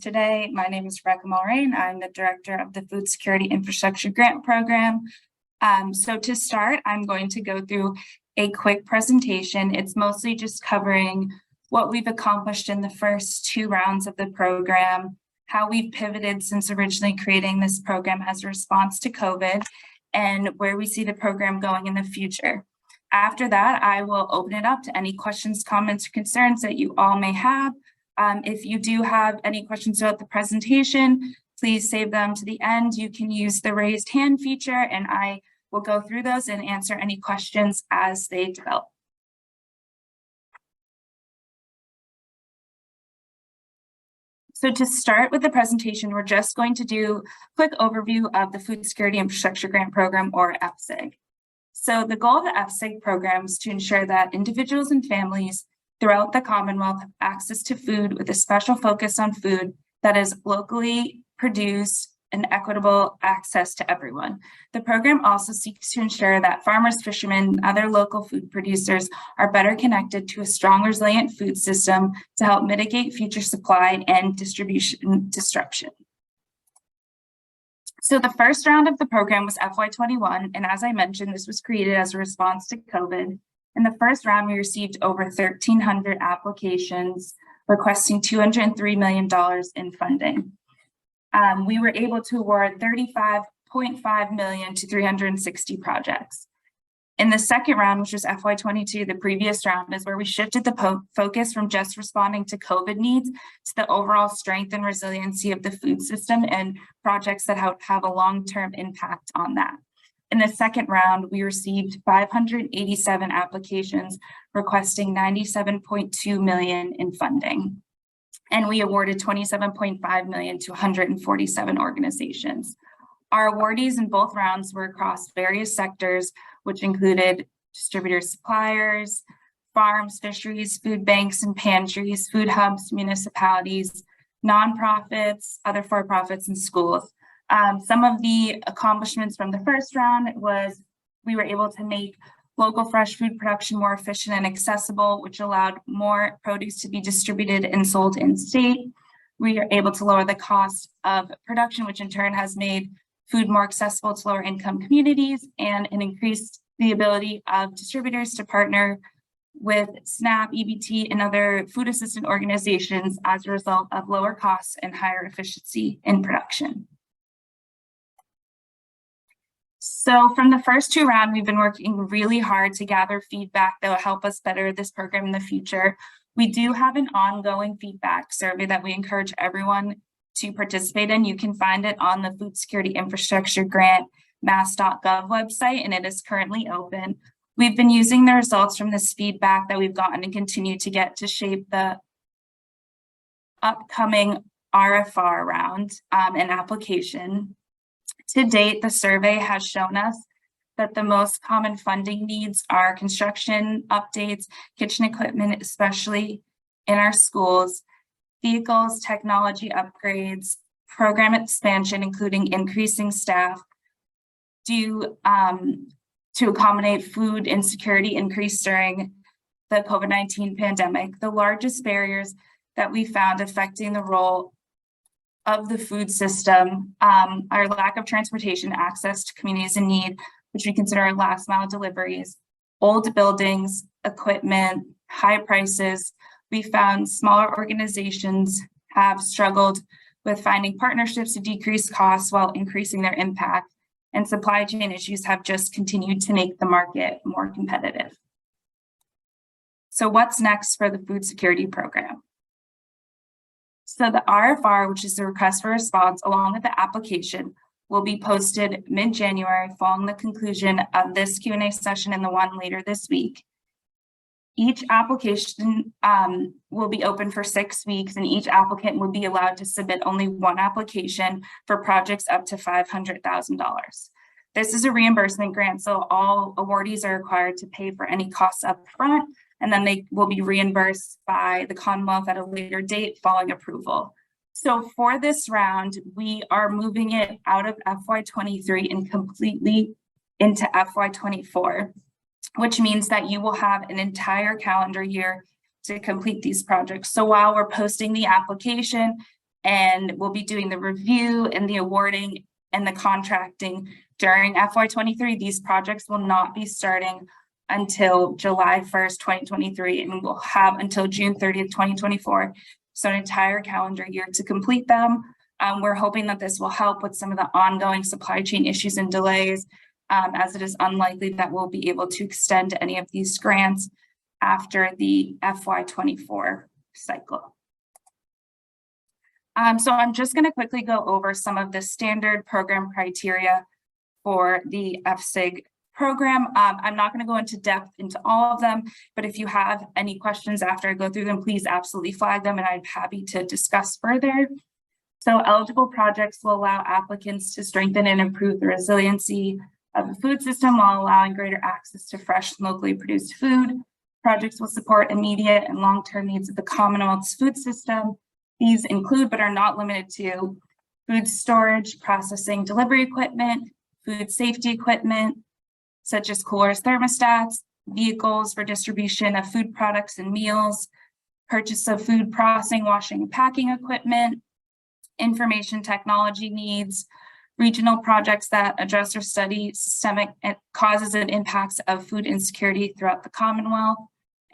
Today, my name is Rebecca Mulrain. I'm the director of the Food Security Infrastructure Grant Program. So to start, I'm going to go through a quick presentation. It's mostly just covering what we've accomplished in the first two rounds of the program, how we've pivoted since originally creating this program as a response to COVID, and where we see the program going in the future. After that, I will open it up to any questions, comments, or concerns that you all may have. If you do have any questions about the presentation, please save them to the end. You can use the raised hand feature and I will go through those and answer any questions as they develop. So to start with the presentation, we're just going to do a quick overview of the Food Security Infrastructure Grant Program, or FSIG. So the goal of the FSIG program is to ensure that individuals and families throughout the Commonwealth have access to food with a special focus on food that is locally produced and equitable access to everyone. The program also seeks to ensure that farmers, fishermen, and other local food producers are better connected to a strong, resilient food system to help mitigate future supply and distribution disruption. So the first round of the program was FY21, and as I mentioned, this was created as a response to COVID. In the first round, we received over 1,300 applications requesting $203 million in funding. We were able to award $35.5 million to 360 projects. In the second round, which was FY22, the previous round, is where we shifted the focus from just responding to COVID needs to the overall strength and resiliency of the food system and projects that have a long-term impact on that. In the second round, we received 587 applications requesting $97.2 million in funding. And we awarded $27.5 million to 147 organizations. Our awardees in both rounds were across various sectors, which included distributors, suppliers, farms, fisheries, food banks and pantries, food hubs, municipalities, nonprofits, other for-profits, and schools. Some of the accomplishments from the first round was we were able to make local fresh food production more efficient and accessible, which allowed more produce to be distributed and sold in state. We are able to lower the cost of production, which in turn has made food more accessible to lower income communities, and increased the ability of distributors to partner with SNAP, EBT, and other food assistance organizations as a result of lower costs and higher efficiency in production. So from the first two rounds, we've been working really hard to gather feedback that will help us better this program in the future. We do have an ongoing feedback survey that we encourage everyone to participate in. You can find it on the Food Security Infrastructure Grant mass.gov website, and it is currently open. We've been using the results from this feedback that we've gotten and continue to get to shape the upcoming RFR round and application. To date, the survey has shown us that the most common funding needs are construction updates, kitchen equipment, especially in our schools, vehicles, technology upgrades, program expansion, including increasing staff to accommodate food insecurity increase during the COVID-19 pandemic. The largest barriers that we found affecting the role of the food system are lack of transportation access to communities in need, which we consider last mile deliveries, old buildings, equipment, high prices. We found smaller organizations have struggled with finding partnerships to decrease costs while increasing their impact, and supply chain issues have just continued to make the market more competitive. So what's next for the food security program? So the RFR, which is the request for response, along with the application, will be posted mid-January following the conclusion of this Q&A session and the one later this week. Each application will be open for 6 weeks, and each applicant will be allowed to submit only one application for projects up to $500,000. This is a reimbursement grant, so all awardees are required to pay for any costs up front, and then they will be reimbursed by the Commonwealth at a later date following approval. So for this round, we are moving it out of FY23 and completely into FY24, which means that you will have an entire calendar year to complete these projects. So while we're posting the application, and we'll be doing the review and the awarding and the contracting during FY23. These projects will not be starting until July 1st, 2023, and we'll have until June 30th, 2024. So an entire calendar year to complete them. We're hoping that this will help with some of the ongoing supply chain issues and delays, as it is unlikely that we'll be able to extend any of these grants after the FY24 cycle. So I'm just going to quickly go over some of the standard program criteria for the FSIG program. I'm not going to go into depth into all of them, but if you have any questions after I go through them, please absolutely flag them and I'm happy to discuss further. So eligible projects will allow applicants to strengthen and improve the resiliency of the food system while allowing greater access to fresh, locally produced food. Projects will support immediate and long-term needs of the Commonwealth's food system. These include, but are not limited to, food storage, processing, delivery equipment, food safety equipment, such as coolers, thermostats, vehicles for distribution of food products and meals, purchase of food processing, washing, and packing equipment, information technology needs, regional projects that address or study systemic causes and impacts of food insecurity throughout the Commonwealth,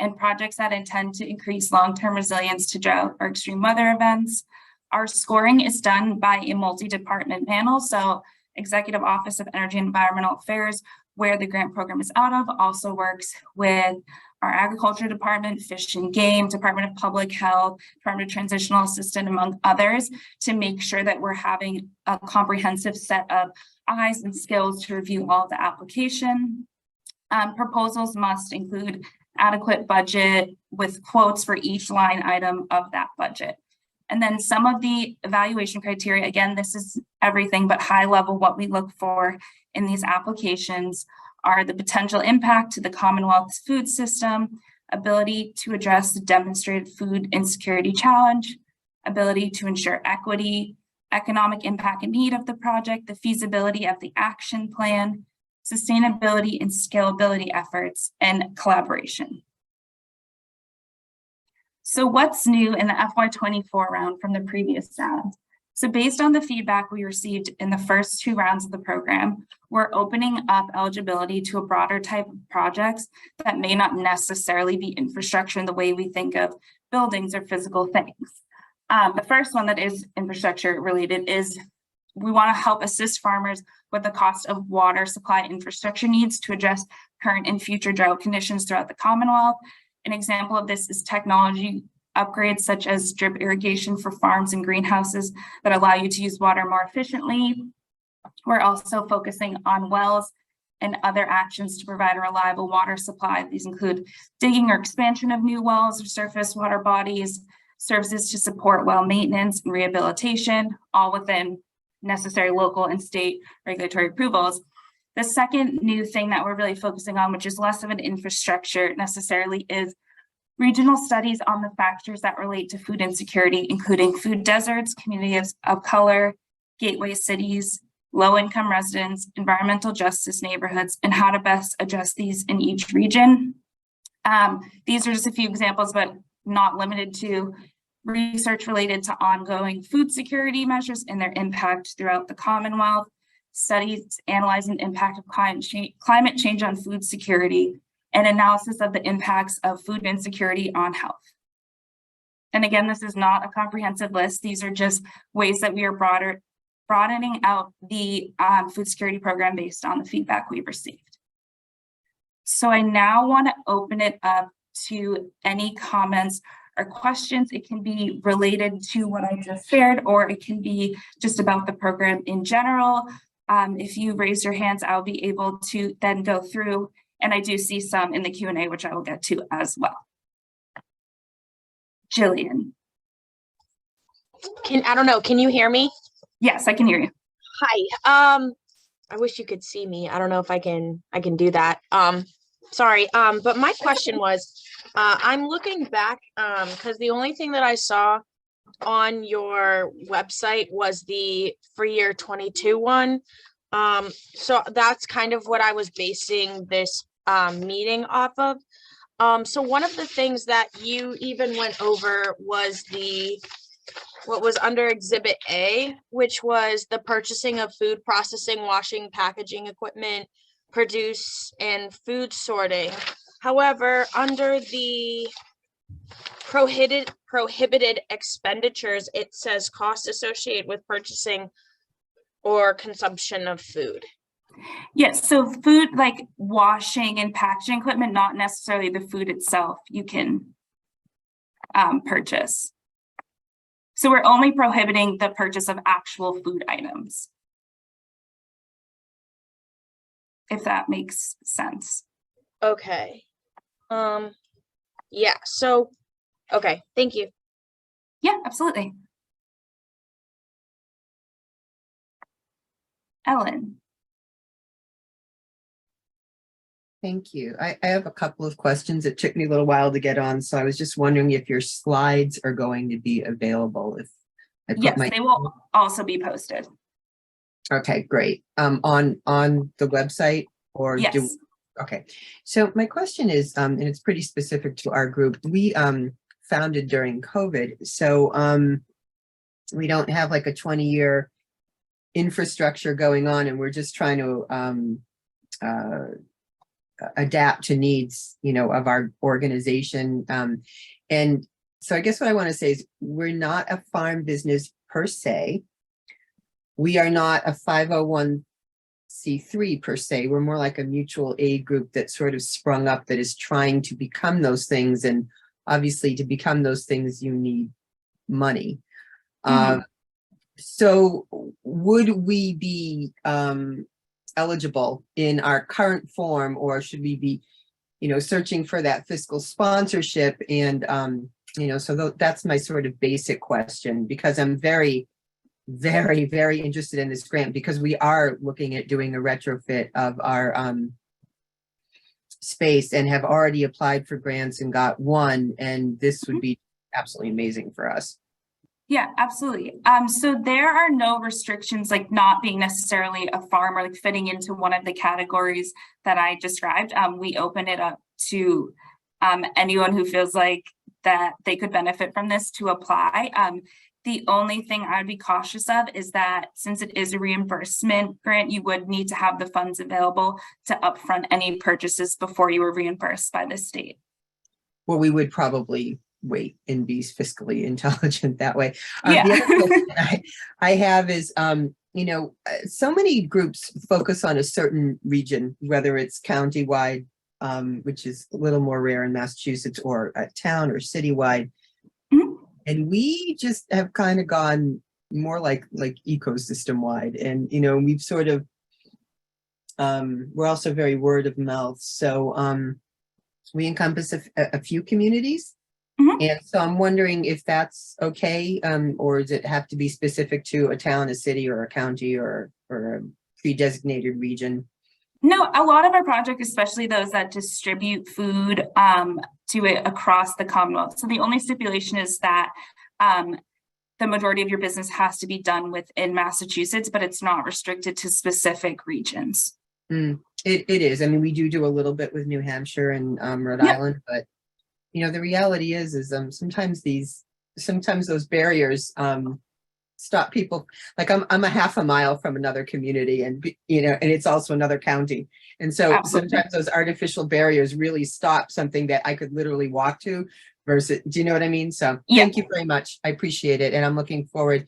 and projects that intend to increase long-term resilience to drought or extreme weather events. Our scoring is done by a multi-department panel, so Executive Office of Energy and Environmental Affairs, where the grant program is out of, also works with our Agriculture Department, Fish and Game, Department of Public Health, Department of Transitional Assistance, among others, to make sure that we're having a comprehensive set of eyes and skills to review all of the application. Proposals must include adequate budget with quotes for each line item of that budget. And then some of the evaluation criteria, again, this is everything but high level. What we look for in these applications are the potential impact to the Commonwealth's food system, ability to address the demonstrated food insecurity challenge, ability to ensure equity, economic impact and need of the project, the feasibility of the action plan, sustainability and scalability efforts, and collaboration. So what's new in the FY24 round from the previous round? So based on the feedback we received in the first 2 rounds of the program, we're opening up eligibility to a broader type of projects that may not necessarily be infrastructure in the way we think of buildings or physical things. The first one that is infrastructure related is we want to help assist farmers with the cost of water supply infrastructure needs to address current and future drought conditions throughout the Commonwealth. An example of this is technology upgrades such as drip irrigation for farms and greenhouses that allow you to use water more efficiently. We're also focusing on wells and other actions to provide a reliable water supply. These include digging or expansion of new wells or surface water bodies, services to support well maintenance and rehabilitation, all within necessary local and state regulatory approvals. The second new thing that we're really focusing on, which is less of an infrastructure necessarily, is regional studies on the factors that relate to food insecurity, including food deserts, communities of color, gateway cities, low-income residents, environmental justice neighborhoods, and how to best address these in each region. These are just a few examples, but not limited to research related to ongoing food security measures and their impact throughout the Commonwealth, studies analyzing the impact of climate change on food security, and analysis of the impacts of food insecurity on health. And again, this is not a comprehensive list. These are just ways that we are broadening out the food security program based on the feedback we've received. So I now want to open it up to any comments or questions. It can be related to what I just shared, or it can be just about the program in general. If you raise your hands, I'll be able to then go through, and I do see some in the Q&A, which I will get to as well. Jillian. I don't know, can you hear me? Yes, I can hear you. Hi. I wish you could see me. I don't know if I can do that. Sorry. But my question was, I'm looking back because the only thing that I saw on your website was the for year 22 one. So that's kind of what I was basing this meeting off of. So one of the things that you even went over was the what was under Exhibit A, which was the purchasing of food processing, washing, packaging equipment, produce, and food sorting. However, under the prohibited expenditures, it says costs associated with purchasing or consumption of food. Yes, so food like washing and packaging equipment, not necessarily the food itself, you can purchase. So we're only prohibiting the purchase of actual food items. If that makes sense. Okay. Yeah, so, okay, thank you. Yeah, absolutely. Ellen. Thank you. I have a couple of questions. It took me a little while to get on, so I was just wondering if your slides are going to be available. If I put Yes, my they will also be posted. Okay, great. On the website or Yes. Okay. So my question is, and it's pretty specific to our group. We founded during COVID, so we don't have like a 20-year infrastructure going on, and we're just trying to adapt to needs, of our organization. And so I guess what I want to say is we're not a farm business per se. We are not a 501c3 per se. We're more like a mutual aid group that sort of sprung up that is trying to become those things. And obviously to become those things, you need money. So would we be eligible in our current form, or should we be, searching for that fiscal sponsorship? And, so that's my sort of basic question, because I'm very, very, very interested in this grant, because we are looking at doing a retrofit of our space and have already applied for grants and got one, and this would be absolutely amazing for us. Yeah, absolutely. So there are no restrictions, like not being necessarily a farm or like fitting into one of the categories that I described. We open it up to anyone who feels like that they could benefit from this to apply. The only thing I'd be cautious of is that since it is a reimbursement grant, you would need to have the funds available to upfront any purchases before you were reimbursed by the state. Well, we would probably wait and be fiscally intelligent that way. Yeah. The other question I have is, so many groups focus on a certain region, whether it's countywide, which is a little more rare in Massachusetts, or a town or citywide. And we just have kind of gone more like ecosystem wide. And, we've sort of, we're also very word of mouth. So we encompass a few communities. And so I'm wondering if that's okay, or does it have to be specific to a town, a city, or a county, or a pre-designated region? No, a lot of our projects, especially those that distribute food to it across the Commonwealth. So the only stipulation is that the majority of your business has to be done within Massachusetts, but it's not restricted to specific regions. It is. I mean, we do a little bit with New Hampshire and Rhode Island, but the reality is sometimes those barriers stop people. Like I'm a half a mile from another community, and and it's also another county. And so Absolutely. Sometimes those artificial barriers really stop something that I could literally walk to versus, do you know what I mean? So Thank you very much. I appreciate it. And I'm looking forward.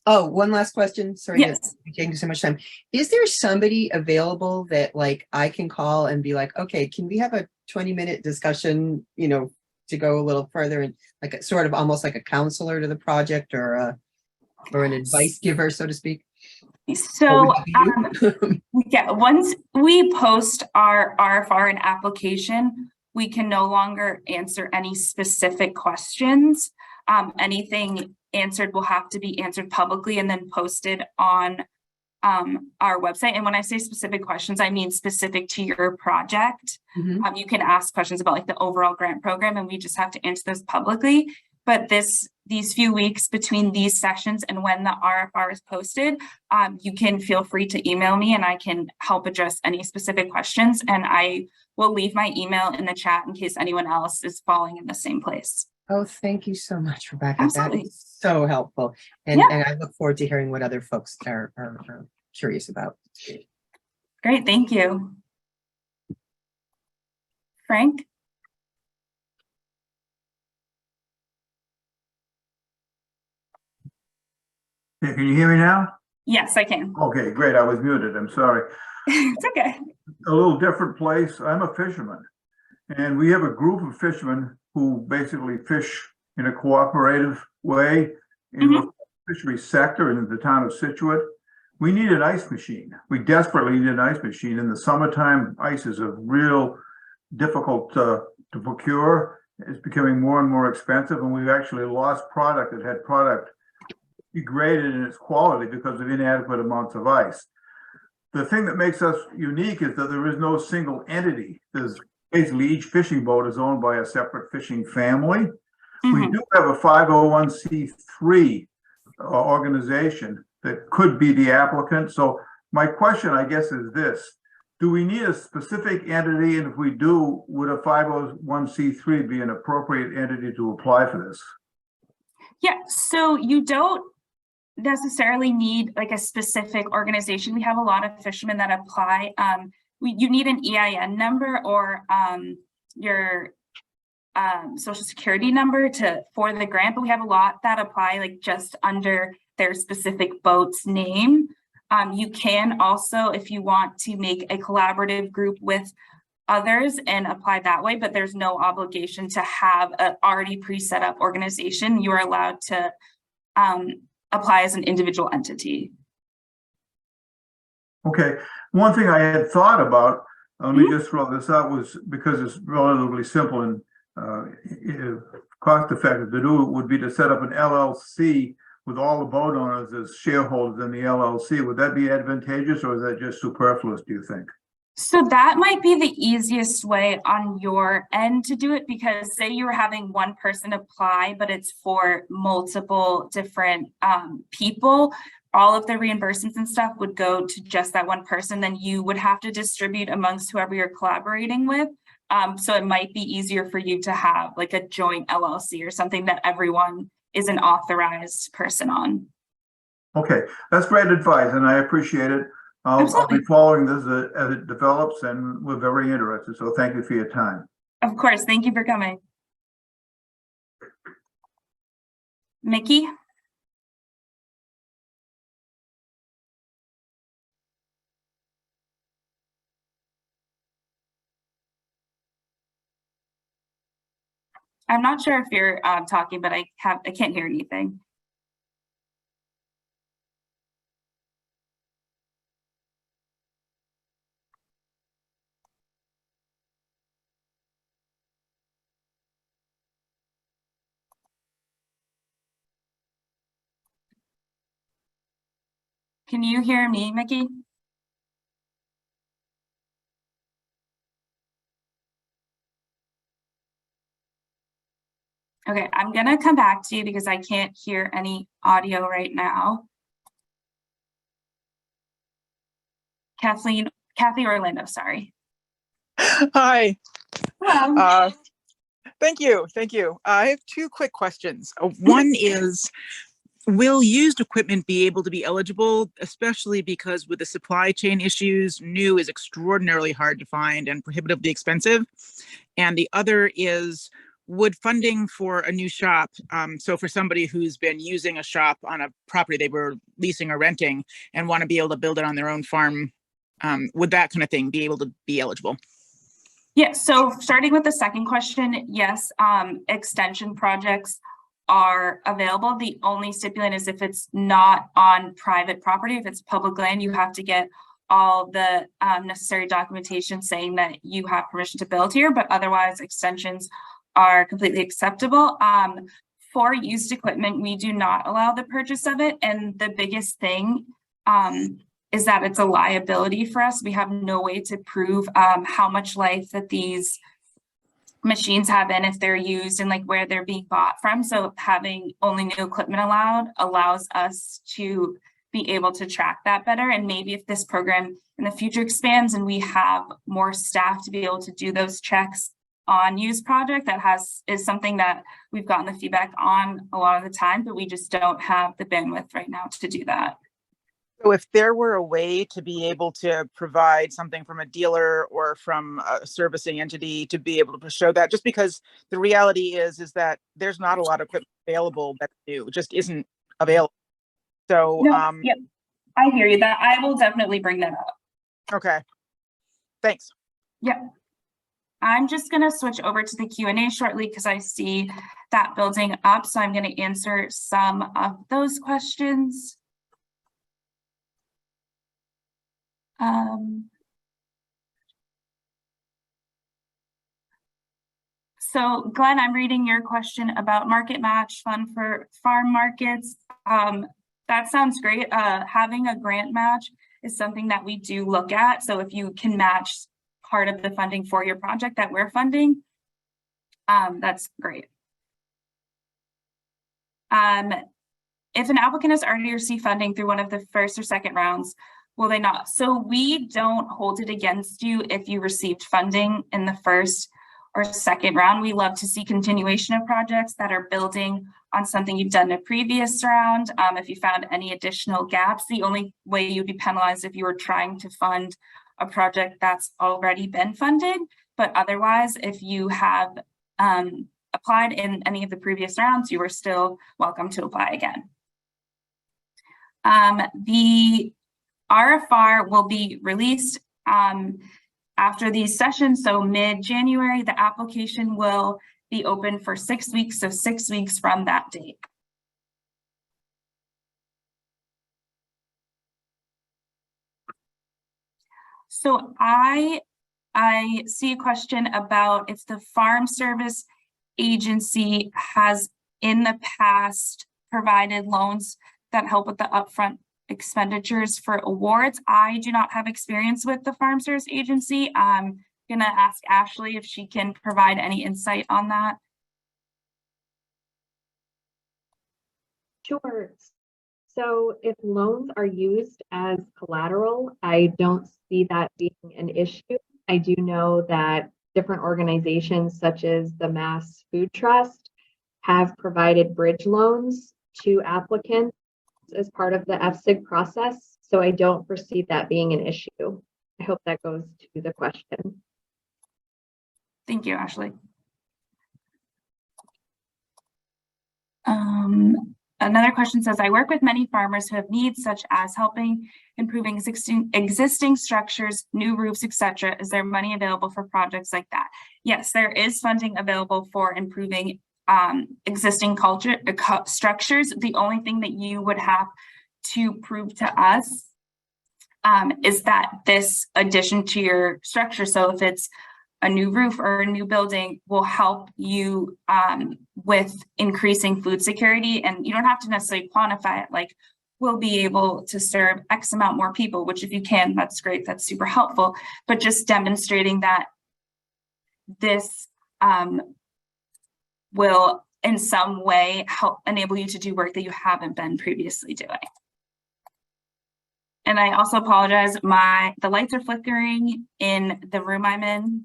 Oh, one last question. Sorry to be taking so much time. Is there somebody available that I can call and be like, okay, can we have a 20-minute discussion, to go a little further, and sort of almost like a counselor to the project, or an advice giver, so to speak? So once we post our RFR and application, we can no longer answer any specific questions. Anything answered will have to be answered publicly and then posted on our website. And when I say specific questions, I mean specific to your project. You can ask questions about the overall grant program, and we just have to answer those publicly. But these few weeks between these sessions and when the RFR is posted, you can feel free to email me and I can help address any specific questions. And I will leave my email in the chat in case anyone else is falling in the same place. Oh, thank you so much, Rebecca. That Absolutely. is so helpful. And, Yeah. and I look forward to hearing what other folks are curious about. Great, thank you. Frank? Yeah, can you hear me now? Yes, I can. Okay, great. I was muted. I'm sorry. It's okay. A little different place. I'm a fisherman, and we have a group of fishermen who basically fish in a cooperative way in the fishery sector in the town of Situate. We need an ice machine. We desperately need an ice machine. In the summertime, ice is a real difficult to procure. It's becoming more and more expensive, and we've actually lost product that had product degraded in its quality because of inadequate amounts of ice. The thing that makes us unique is that there is no single entity. There's basically each fishing boat is owned by a separate fishing family. We do have a 501c3 organization that could be the applicant. So my question, I guess, is this. Do we need a specific entity? And if we do, would a 501c3 be an appropriate entity to apply for this? Yeah, so you don't necessarily need like a specific organization. We have a lot of fishermen that apply. You need an EIN number or your social security number for the grant, but we have a lot that apply like just under their specific boat's name. You can also, if you want to make a collaborative group with others and apply that way, but there's no obligation to have an already pre-set up organization. You are allowed to apply as an individual entity. Okay, one thing I had thought about, let me just throw this out, was because it's relatively simple and cost effective to do, would be to set up an LLC with all the boat owners as shareholders in the LLC. Would that be advantageous, or is that just superfluous, do you think? So that might be the easiest way on your end to do it, because say you were having one person apply, but it's for multiple different people, all of the reimbursements and stuff would go to just that one person. Then you would have to distribute amongst whoever you're collaborating with. So it might be easier for you to have like a joint LLC or something that everyone is an authorized person on. Okay, that's great advice, and I appreciate it. I'll be following this as it develops, and we're very interested. So thank you for your time. Of course, thank you for coming. Mickey? I'm not sure if you're talking, but I can't hear anything. Can you hear me, Mickey? Okay, I'm gonna come back to you because I can't hear any audio right now. Kathy Orlando, sorry. Hi. Hello. Thank you. I have two quick questions. One is, will used equipment be able to be eligible, especially because with the supply chain issues, new is extraordinarily hard to find and prohibitively expensive? And the other is, would funding for a new shop, so for somebody who's been using a shop on a property they were leasing or renting and want to be able to build it on their own farm, would that kind of thing be able to be eligible? Yeah, so starting with the second question, yes, extension projects are available. The only stipulant is if it's not on private property. If it's public land, you have to get all the necessary documentation saying that you have permission to build here, but otherwise extensions are completely acceptable. For used equipment, we do not allow the purchase of it. And the biggest thing is that it's a liability for us. We have no way to prove how much life that these machines have in if they're used and like where they're being bought from. So having only new equipment allowed allows us to be able to track that better. And maybe if this program in the future expands and we have more staff to be able to do those checks, on-use project that is something that we've gotten the feedback on a lot of the time, but we just don't have the bandwidth right now to do that. So if there were a way to be able to provide something from a dealer or from a servicing entity to be able to show that, just because the reality is that there's not a lot of equipment available that's new, it just isn't available. So, No, yep, I hear you. That I will definitely bring that up. okay, thanks. Yep. I'm just going to switch over to the Q&A shortly because I see that building up. So I'm going to answer some of those questions. So Glenn, I'm reading your question about market match fund for farm markets. That sounds great. Having a grant match is something that we do look at. So if you can match part of the funding for your project that we're funding, that's great. If an applicant has already received funding through one of the first or second rounds, will they not? So we don't hold it against you if you received funding in the first or second round. We love to see continuation of projects that are building on something you've done in a previous round. If you found any additional gaps, the only way you'd be penalized if you were trying to fund a project that's already been funded. But otherwise, if you have applied in any of the previous rounds, you are still welcome to apply again. The RFR will be released after these sessions, so mid-January. The application will be open for 6 weeks, so 6 weeks from that date. So I see a question about if the Farm Service Agency has in the past provided loans that help with the upfront expenditures for awards. I do not have experience with the Farm Service Agency. I'm gonna ask Ashley if she can provide any insight on that. Sure. So if loans are used as collateral, I don't see that being an issue. I do know that different organizations such as the Mass Food Trust have provided bridge loans to applicants as part of the FSIG process. So I don't foresee that being an issue. I hope that goes to the question. Thank you, Ashley. Another question says, I work with many farmers who have needs such as helping improving existing structures, new roofs, etc. Is there money available for projects like that? Yes, there is funding available for improving existing structures. The only thing that you would have to prove to us is that this addition to your structure, so if it's a new roof or a new building, will help you with increasing food security. And you don't have to necessarily quantify it, like we'll be able to serve X amount more people, which if you can, that's great, that's super helpful. But just demonstrating that this will in some way help enable you to do work that you haven't been previously doing. And I also apologize, the lights are flickering in the room I'm in.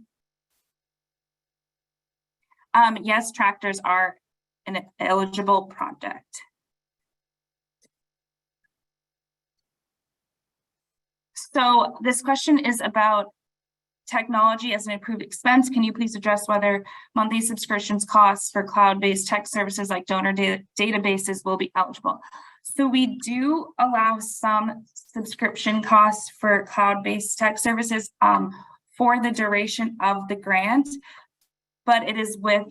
Yes, tractors are an eligible project. So this question is about technology as an approved expense. Can you please address whether monthly subscriptions costs for cloud-based tech services like donor databases will be eligible? So we do allow some subscription costs for cloud-based tech services for the duration of the grant, but it is with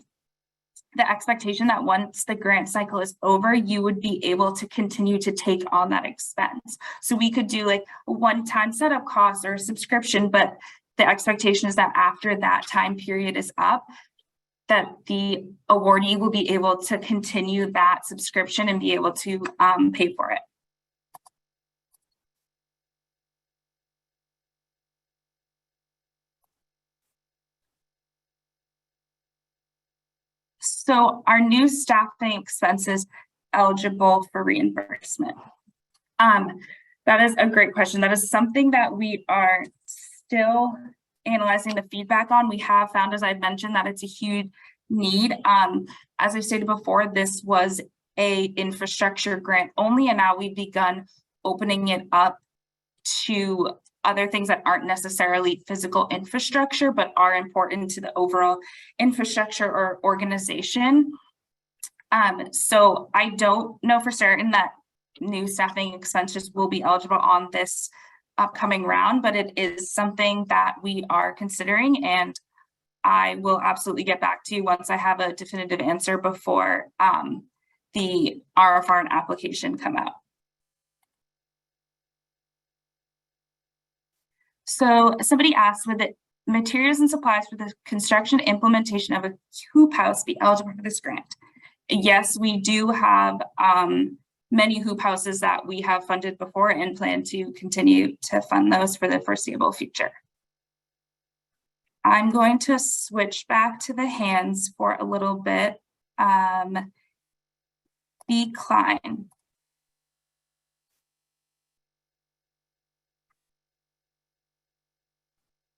the expectation that once the grant cycle is over, you would be able to continue to take on that expense. So we could do like a one-time setup cost or a subscription, but the expectation is that after that time period is up, that the awardee will be able to continue that subscription and be able to pay for it. So are new staffing expenses eligible for reimbursement? That is a great question. That is something that we are still analyzing the feedback on. We have found, as I've mentioned, that it's a huge need. As I stated before, this was a infrastructure grant only, and now we've begun opening it up to other things that aren't necessarily physical infrastructure, but are important to the overall infrastructure or organization. So I don't know for certain that new staffing expenses will be eligible on this upcoming round, but it is something that we are considering, and I will absolutely get back to you once I have a definitive answer before the RFR and application come out. So somebody asked, would the materials and supplies for the construction implementation of a hoop house be eligible for this grant? Yes, we do have many hoop houses that we have funded before and plan to continue to fund those for the foreseeable future. I'm going to switch back to the hands for a little bit. B. Klein.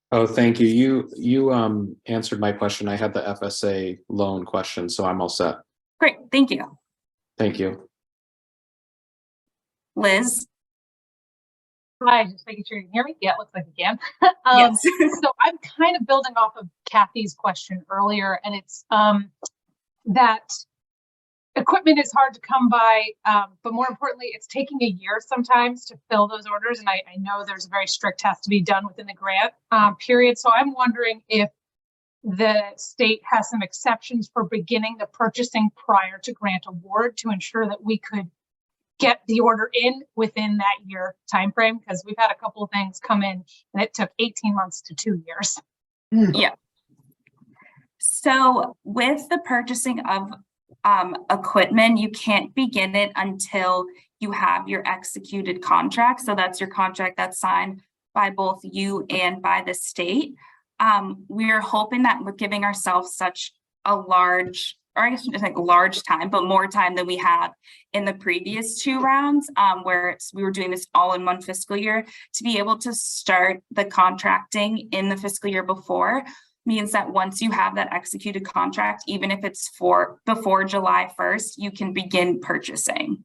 Oh, thank you. You answered my question. I had the FSA loan question, so I'm all set. Great, thank you. Thank you. Liz? Hi, just making sure you can hear me. Yeah, it looks like you can. Yes. So I'm kind of building off of Kathy's question earlier, and it's that equipment is hard to come by, but more importantly, it's taking a year sometimes to fill those orders. And I know there's a very strict test to be done within the grant period. So I'm wondering if the state has some exceptions for beginning the purchasing prior to grant award to ensure that we could get the order in within that year timeframe, because we've had a couple of things come in and it took 18 months to 2 years. Yeah. So with the purchasing of equipment, you can't begin it until you have your executed contract. So that's your contract that's signed by both you and by the state. We're hoping that we're giving ourselves such a large, or I guess it's like large time, but more time than we had in the previous 2 rounds, where we were doing this all in one fiscal year, to be able to start the contracting in the fiscal year before means that once you have that executed contract, even if it's for before July 1st, you can begin purchasing.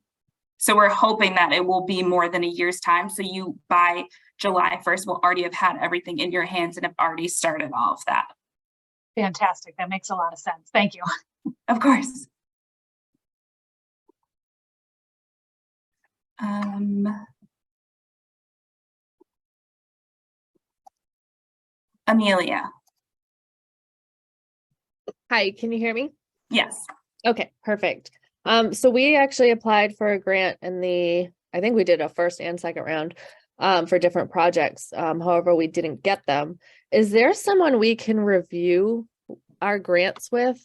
So we're hoping that it will be more than a year's time. So you by July 1st will already have had everything in your hands and have already started all of that. Fantastic. That makes a lot of sense. Thank you. Of course. Amelia. Hi, can you hear me? Yes. Okay, perfect. So we actually applied for a grant in I think we did a first and second round for different projects. However, we didn't get them. Is there someone we can review our grants with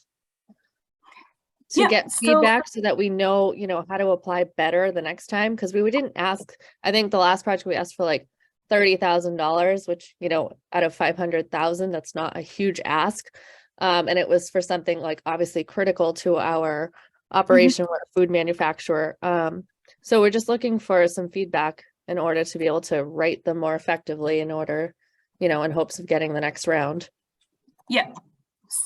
to Yeah, get feedback so that we know, how to apply better the next time? Because we didn't ask, I think the last project we asked for like $30,000, which, out of 500,000, that's not a huge ask. And it was for something like obviously critical to our operation. We're a food manufacturer. So we're just looking for some feedback in order to be able to write them more effectively in order, in hopes of getting the next round. Yeah.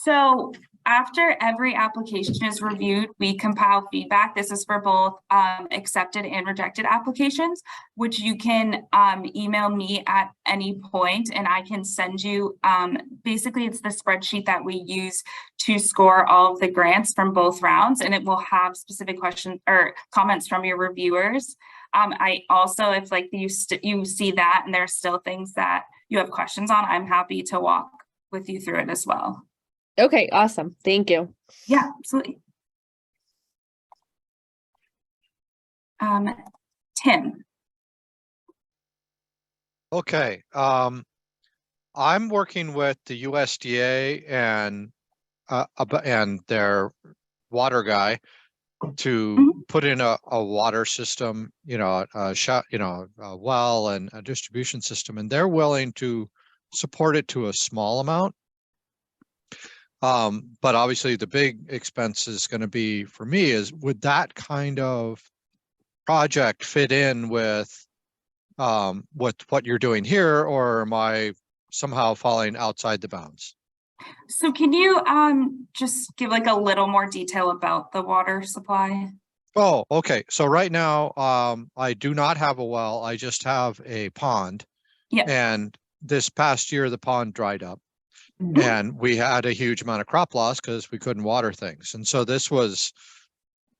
So after every application is reviewed, we compile feedback. This is for both accepted and rejected applications, which you can email me at any point and I can send you, basically it's the spreadsheet that we use to score all of the grants from both rounds, and it will have specific questions or comments from your reviewers. I also, if like you see that and there's still things that you have questions on, I'm happy to walk with you through it as well. Okay, awesome. Thank you. Yeah, absolutely. Tim. Okay. I'm working with the USDA and their water guy to put in a water system, a well and a distribution system, and they're willing to support it to a small amount. But obviously the big expense is going to be for me is, would that kind of project fit in with what you're doing here, or am I somehow falling outside the bounds. So can you just give like a little more detail about the water supply? Oh, okay. So right now, I do not have a well. I just have a pond. Yeah. And this past year, the pond dried up. Mhm. And we had a huge amount of crop loss because we couldn't water things. And so this was,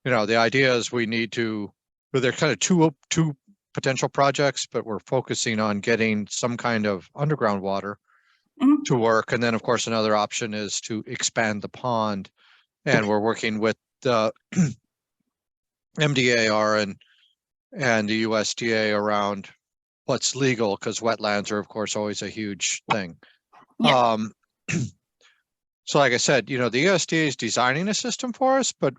the idea is we need to, well, they're kind of two potential projects, but we're focusing on getting some kind of underground water Mhm. to work. And then, of course, another option is to expand the pond. And we're working with the MDAR and the USDA around what's legal, because wetlands are, of course, always a huge thing. Yeah. So like I said, the USDA is designing a system for us, but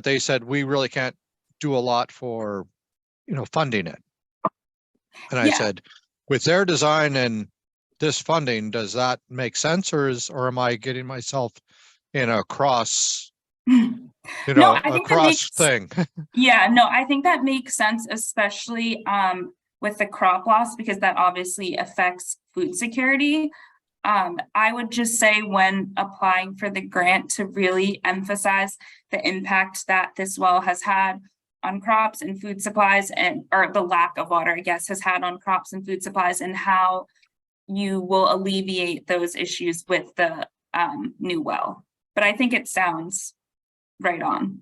they said we really can't do a lot for, funding it. And I Yeah. said, with their design and this funding, does that make sense, or am I getting myself in a cross, No, I a think that cross makes thing? Yeah, no, I think that makes sense, especially with the crop loss, because that obviously affects food security. I would just say when applying for the grant to really emphasize the impact that this well has had on crops and food supplies, or the lack of water, I guess, has had on crops and food supplies, and how you will alleviate those issues with the new well. But I think it sounds right on.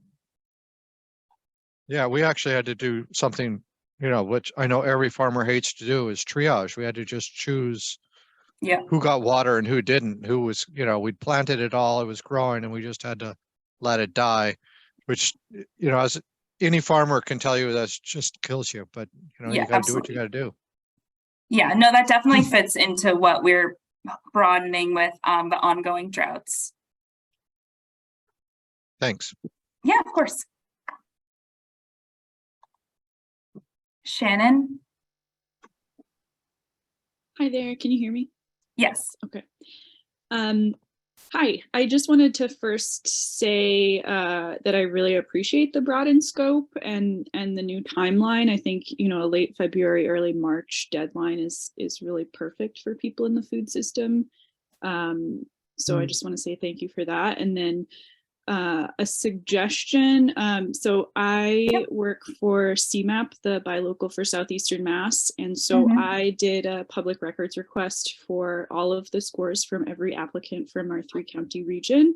Yeah, we actually had to do something, which I know every farmer hates to do, is triage. We had to just choose Yeah. who got water and who didn't, who was, we'd planted it all, it was growing, and we just had to let it die, which, as any farmer can tell you, that just kills you, but Yeah, you gotta do what absolutely. you gotta do. Yeah, no, that definitely fits into what we're broadening with the ongoing droughts. Thanks. Yeah, of course. Shannon? Hi there, can you hear me? Yes. Okay. Hi, I just wanted to first say that I really appreciate the broadened scope and the new timeline. I think, a late February, early March deadline is really perfect for people in the food system. So I just want to say thank you for that. And then a suggestion. So I work for CMAP, the Buy Local for Southeastern Mass. And so I did a public records request for all of the scores from every applicant from our 3-county region,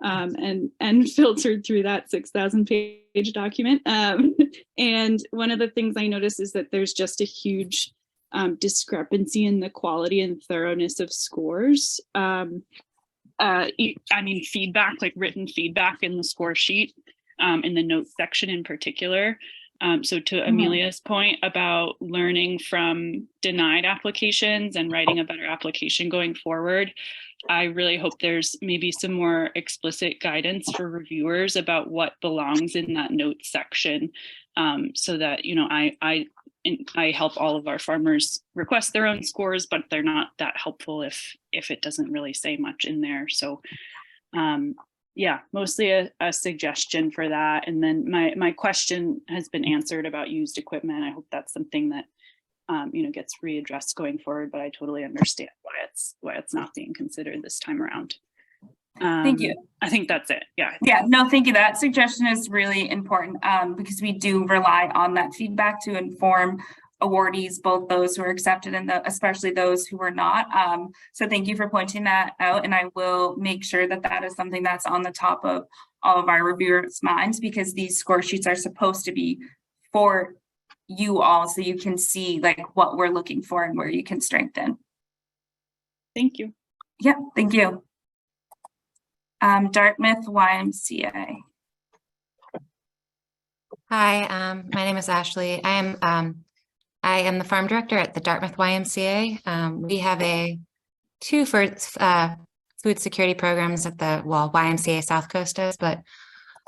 and filtered through that 6,000-page document. And one of the things I noticed is that there's just a huge discrepancy in the quality and thoroughness of scores. Feedback, like written feedback in the score sheet, in the notes section in particular. So to Amelia's point about learning from denied applications and writing a better application going forward, I really hope there's maybe some more explicit guidance for reviewers about what belongs in that notes section, so that, I help all of our farmers request their own scores, but they're not that helpful if it doesn't really say much in there. So yeah, mostly a suggestion for that. And then my question has been answered about used equipment. I hope that's something that gets readdressed going forward, but I totally understand why it's not being considered this time around. Thank you. I think that's it. Yeah. Yeah, no, thank you. That suggestion is really important because we do rely on that feedback to inform awardees, both those who are accepted and especially those who are not. So thank you for pointing that out, and I will make sure that that is something that's on the top of all of our reviewers' minds, because these score sheets are supposed to be for you all, so you can see like what we're looking for and where you can strengthen. Thank you. Yeah, thank you. Dartmouth YMCA. Hi, my name is Ashley. I am the farm director at the Dartmouth YMCA. We have two food security programs at the YMCA South Coast does, but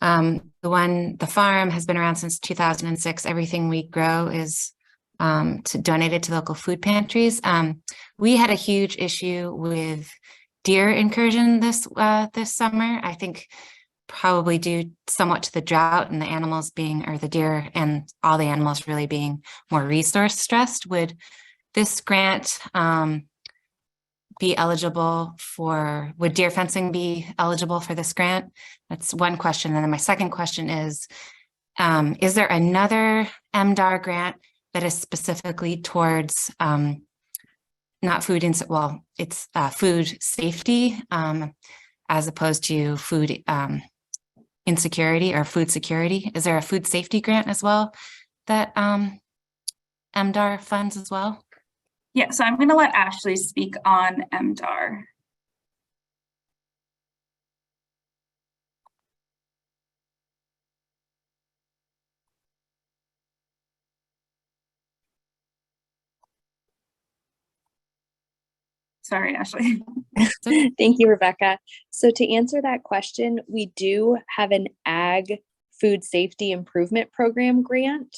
the farm has been around since 2006. Everything we grow is donated to local food pantries. We had a huge issue with deer incursion this summer. I think probably due somewhat to the drought and the animals the deer and all the animals really being more resource stressed. Would this grant be eligible for, would deer fencing be eligible for this grant? That's one question. And then my second question is there another MDAR grant that is specifically towards not food, well, it's food safety as opposed to food insecurity or food security? Is there a food safety grant as well that MDAR funds as well? Yeah, so I'm going to let Ashley speak on MDAR. Sorry, Ashley. Thank you, Rebecca. So to answer that question, we do have an Ag Food Safety Improvement Program grant,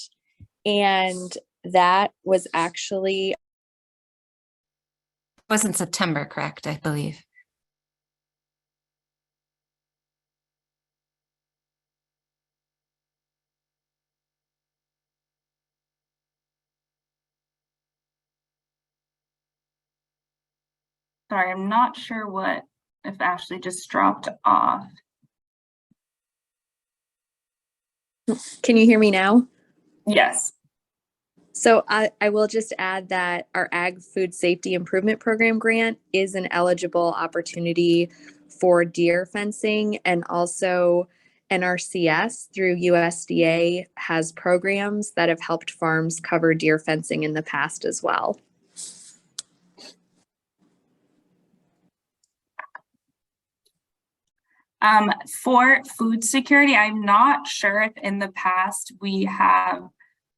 and that was actually Was in September, correct? I believe. Sorry, I'm not sure if Ashley just dropped off. Can you hear me now? Yes. So I will just add that our Ag Food Safety Improvement Program grant is an eligible opportunity for deer fencing, and also NRCS through USDA has programs that have helped farms cover deer fencing in the past as well. For food security, I'm not sure if in the past we have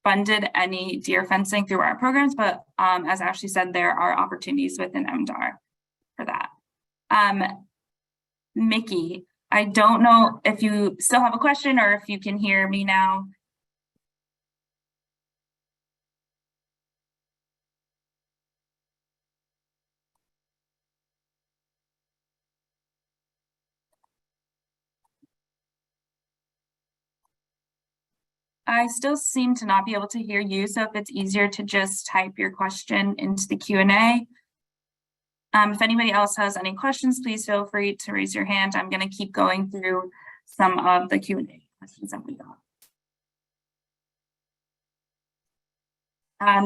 funded any deer fencing through our programs, but as Ashley said, there are opportunities within MDAR for that. Mickey, I don't know if you still have a question or if you can hear me now. I still seem to not be able to hear you, so if it's easier to just type your question into the Q&A. If anybody else has any questions, please feel free to raise your hand. I'm going to keep going through some of the Q&A questions that we got.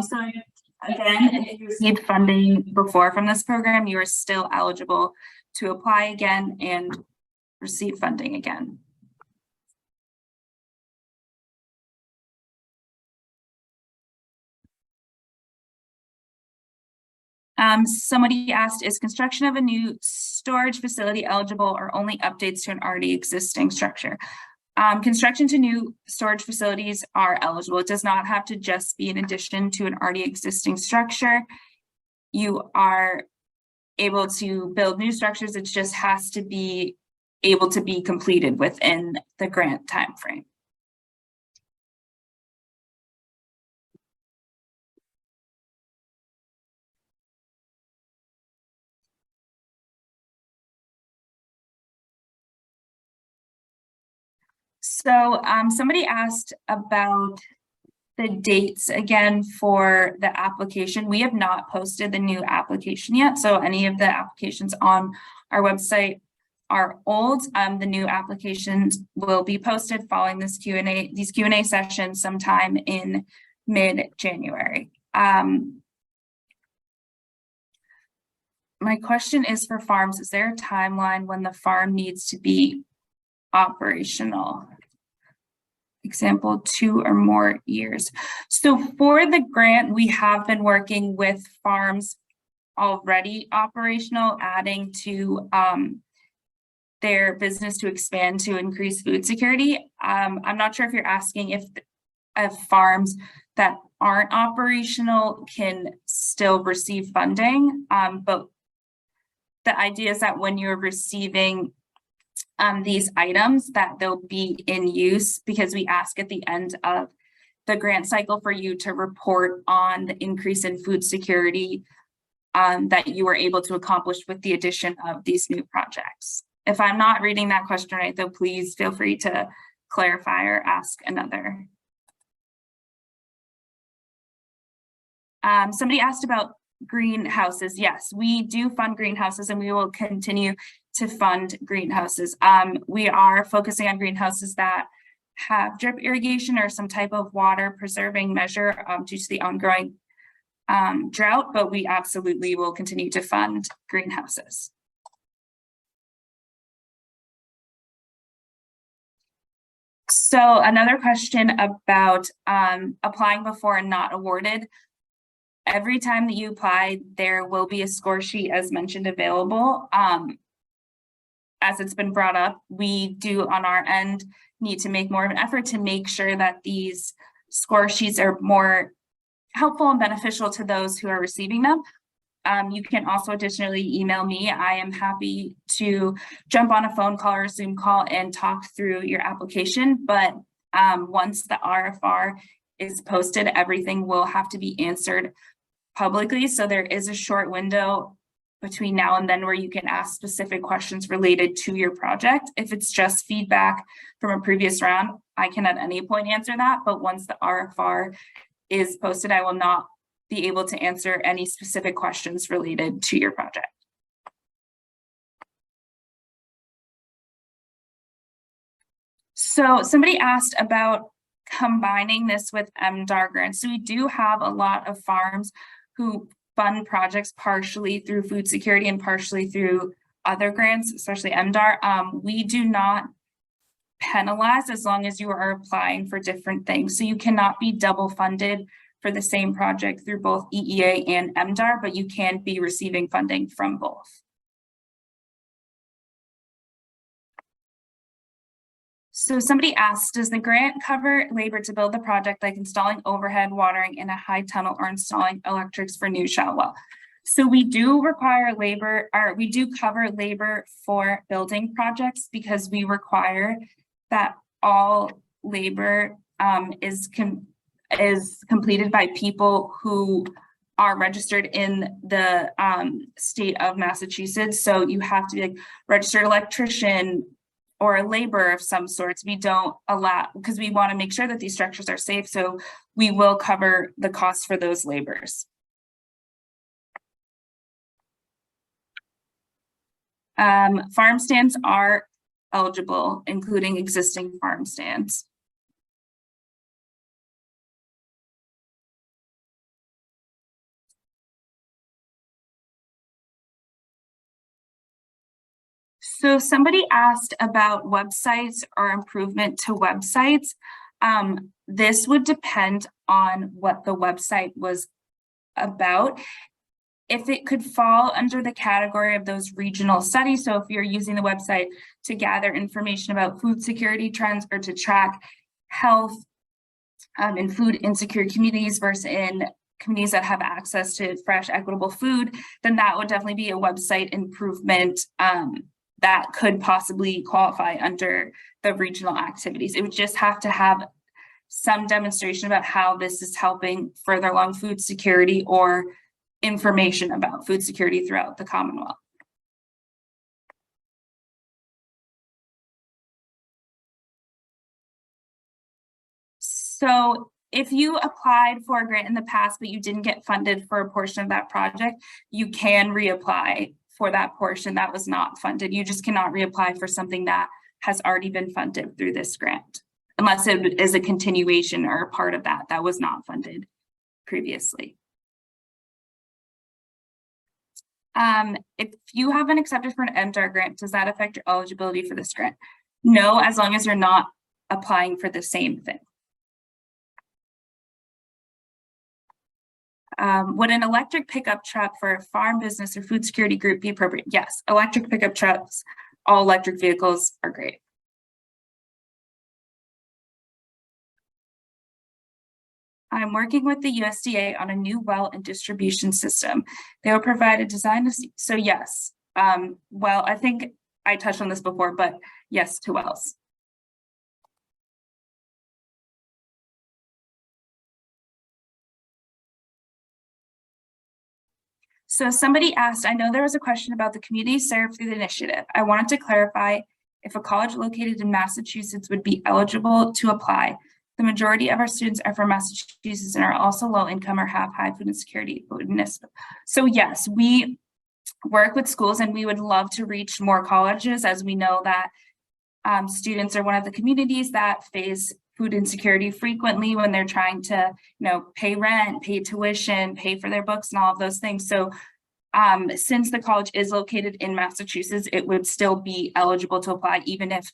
So again, if you received funding before from this program, you are still eligible to apply again and receive funding again. Somebody asked, is construction of a new storage facility eligible or only updates to an already existing structure? Construction to new storage facilities are eligible. It does not have to just be in addition to an already existing structure. You are able to build new structures. It just has to be able to be completed within the grant timeframe. So somebody asked about the dates again for the application. We have not posted the new application yet, so any of the applications on our website are old. The new applications will be posted following these Q&A sessions sometime in mid-January. My question is for farms, is there a timeline when the farm needs to be operational? Example, 2 or more years. So for the grant, we have been working with farms already operational, adding to their business to expand to increase food security. I'm not sure if you're asking if farms that aren't operational can still receive funding, but the idea is that when you're receiving these items, that they'll be in use, because we ask at the end of the grant cycle for you to report on the increase in food security that you were able to accomplish with the addition of these new projects. If I'm not reading that question right, though, please feel free to clarify or ask another. Somebody asked about greenhouses, yes, we do fund greenhouses and we will continue to fund greenhouses. We are focusing on greenhouses that have drip irrigation or some type of water preserving measure due to the ongoing drought, but we absolutely will continue to fund greenhouses. So another question about applying before and not awarded. Every time that you apply, there will be a score sheet as mentioned available. As it's been brought up, we do on our end need to make more of an effort to make sure that these score sheets are more helpful and beneficial to those who are receiving them. You can also additionally email me. I am happy to jump on a phone call or a Zoom call and talk through your application. But once the RFR is posted, everything will have to be answered publicly. So there is a short window between now and then where you can ask specific questions related to your project. If it's just feedback from a previous round, I can at any point answer that. But once the RFR is posted, I will not be able to answer any specific questions related to your project. So somebody asked about combining this with MDAR grants. So we do have a lot of farms who fund projects partially through food security and partially through other grants, especially MDAR. We do not penalize as long as you are applying for different things. So you cannot be double funded for the same project through both EEA and MDAR, but you can be receiving funding from both. So somebody asked, does the grant cover labor to build the project like installing overhead watering in a high tunnel or installing electrics for new shallow well? So we do require labor, or we do cover labor for building projects because we require that all labor is completed by people who are registered in the state of Massachusetts. So you have to be like registered electrician or a laborer of some sorts. We don't allow, because we want to make sure that these structures are safe. So we will cover the cost for those laborers. Farm stands are eligible, including existing farm stands. So somebody asked about websites or improvement to websites. This would depend on what the website was about. If it could fall under the category of those regional studies, so if you're using the website to gather information about food security trends or to track health in food insecure communities versus in communities that have access to fresh, equitable food, then that would definitely be a website improvement that could possibly qualify under the regional activities. It would just have to have some demonstration about how this is helping further along food security or information about food security throughout the Commonwealth. So if you applied for a grant in the past, but you didn't get funded for a portion of that project, you can reapply for that portion that was not funded. You just cannot reapply for something that has already been funded through this grant, unless it is a continuation or a part of that was not funded previously. If you have been accepted for an MDAR grant, does that affect your eligibility for this grant? No, as long as you're not applying for the same thing. Would an electric pickup truck for a farm business or food security group be appropriate? Yes, electric pickup trucks, all electric vehicles are great. I'm working with the USDA on a new well and distribution system. They will provide a design. So yes, well, I think I touched on this before, but yes to wells. So somebody asked, I know there was a question about the community served through the initiative. I wanted to clarify if a college located in Massachusetts would be eligible to apply. The majority of our students are from Massachusetts and are also low income or have high food insecurity. So yes, we work with schools and we would love to reach more colleges, as we know that students are one of the communities that face food insecurity frequently when they're trying to, pay rent, pay tuition, pay for their books and all of those things. So since the college is located in Massachusetts, it would still be eligible to apply, even if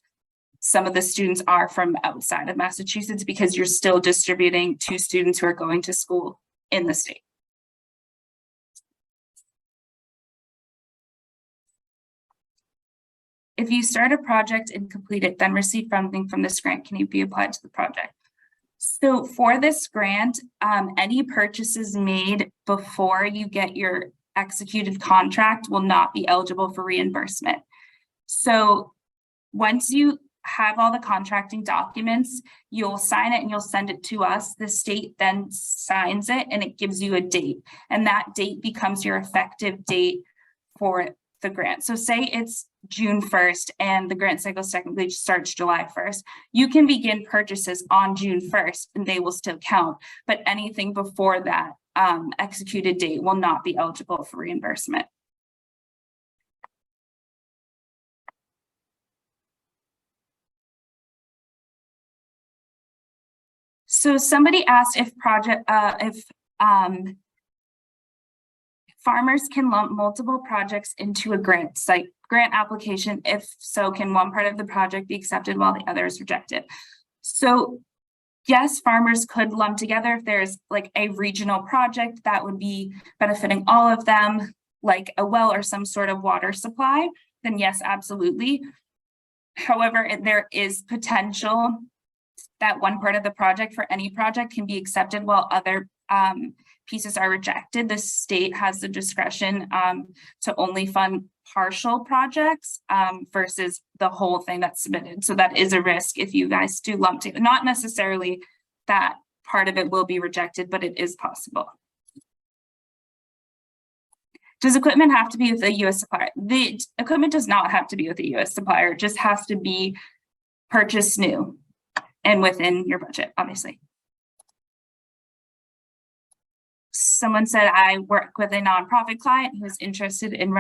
some of the students are from outside of Massachusetts, because you're still distributing to students who are going to school in the state. If you start a project and complete it, then receive funding from this grant, can you be applied to the project? So for this grant, any purchases made before you get your executed contract will not be eligible for reimbursement. So once you have all the contracting documents, you'll sign it and you'll send it to us. The state then signs it and it gives you a date, and that date becomes your effective date for the grant. So say it's June 1st and the grant cycle technically starts July 1st. You can begin purchases on June 1st and they will still count, but anything before that executed date will not be eligible for reimbursement. So somebody asked if farmers can lump multiple projects into a grant application. If so, can one part of the project be accepted while the other is rejected? So yes, farmers could lump together if there's like a regional project that would be benefiting all of them, like a well or some sort of water supply, then yes, absolutely. However, there is potential that one part of the project for any project can be accepted while other pieces are rejected. The state has the discretion to only fund partial projects versus the whole thing that's submitted. So that is a risk if you guys do lump together. Not necessarily that part of it will be rejected, but it is possible. Does equipment have to be with a U.S. supplier? The equipment does not have to be with a U.S. supplier. It just has to be purchased new and within your budget, obviously. Someone said, I work with a nonprofit client who is interested in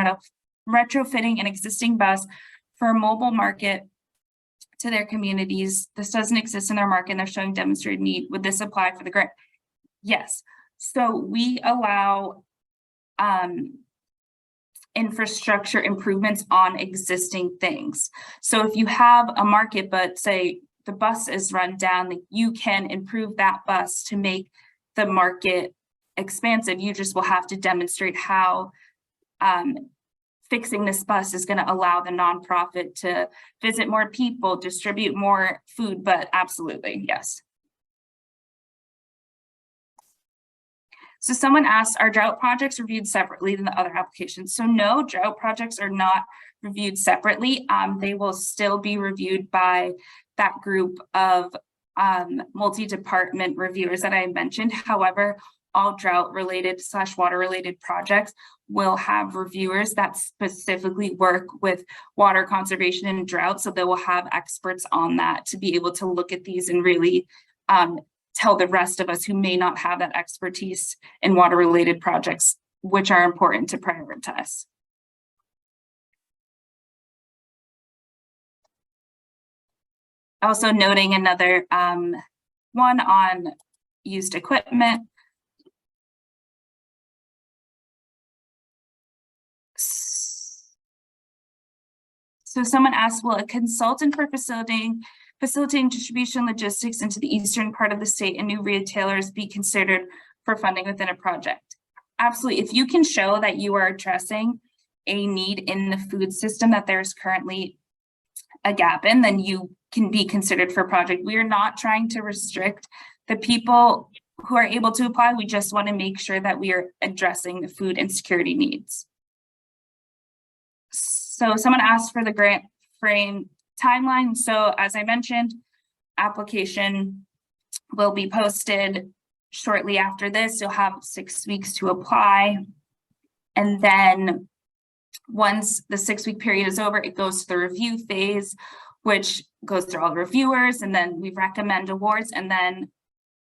retrofitting an existing bus for a mobile market to their communities. This doesn't exist in their market and they're showing demonstrated need. Would this apply for the grant? Yes. So we allow infrastructure improvements on existing things. So if you have a market, but say the bus is run down, you can improve that bus to make the market expansive. You just will have to demonstrate how fixing this bus is going to allow the nonprofit to visit more people, distribute more food, but absolutely, yes. So someone asked, are drought projects reviewed separately than the other applications? So no, drought projects are not reviewed separately. They will still be reviewed by that group of multi-department reviewers that I mentioned. However, all drought related / water related projects will have reviewers that specifically work with water conservation and drought. So they will have experts on that to be able to look at these and really tell the rest of us who may not have that expertise in water related projects, which are important to prioritize. Also noting another one on used equipment. So someone asked, will a consultant for facilitating distribution logistics into the eastern part of the state and new retailers be considered for funding within a project? Absolutely. If you can show that you are addressing a need in the food system that there's currently a gap in, then you can be considered for a project. We are not trying to restrict the people who are able to apply. We just want to make sure that we are addressing the food insecurity needs. So someone asked for the grant frame timeline. So as I mentioned, application will be posted shortly after this. You'll have 6 weeks to apply. And then once the 6-week period is over, it goes to the review phase which goes through all the reviewers, and then we recommend awards, and then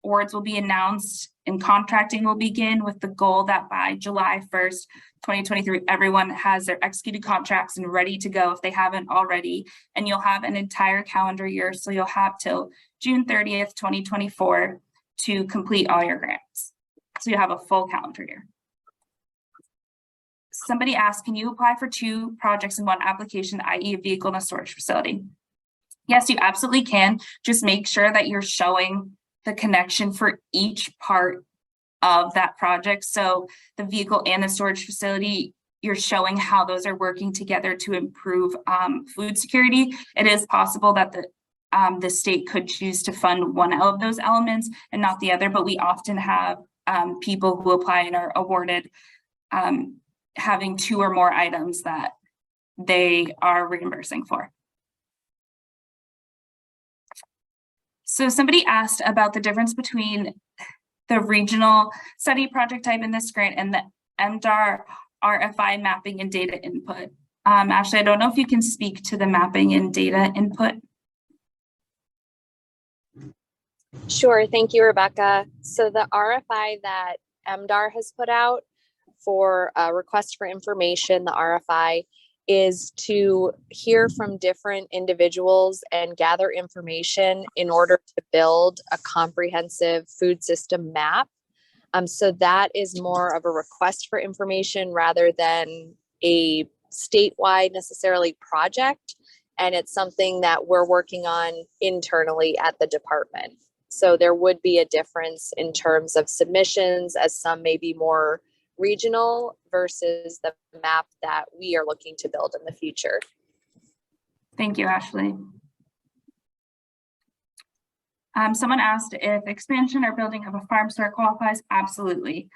awards will be announced and contracting will begin, with the goal that by July 1st, 2023, everyone has their executed contracts and ready to go if they haven't already. And you'll have an entire calendar year. So you'll have till June 30th, 2024 to complete all your grants. So you have a full calendar year. Somebody asked, can you apply for 2 projects in one application, i.e. a vehicle and a storage facility? Yes, you absolutely can. Just make sure that you're showing the connection for each part of that project. So the vehicle and the storage facility, you're showing how those are working together to improve food security. It is possible that the state could choose to fund one of those elements and not the other, but we often have people who apply and are awarded having 2 or more items that they are reimbursing for. So somebody asked about the difference between the regional study project type in this grant and the MDAR RFI mapping and data input. Ashley, I don't know if you can speak to the mapping and data input. Sure, thank you, Rebecca. So the RFI that MDAR has put out for a request for information, the RFI, is to hear from different individuals and gather information in order to build a comprehensive food system map. So that is more of a request for information rather than a statewide necessarily project. And it's something that we're working on internally at the department. So there would be a difference in terms of submissions, as some may be more regional versus the map that we are looking to build in the future. Thank you, Ashley. Someone asked if expansion or building of a farm store qualifies. Absolutely.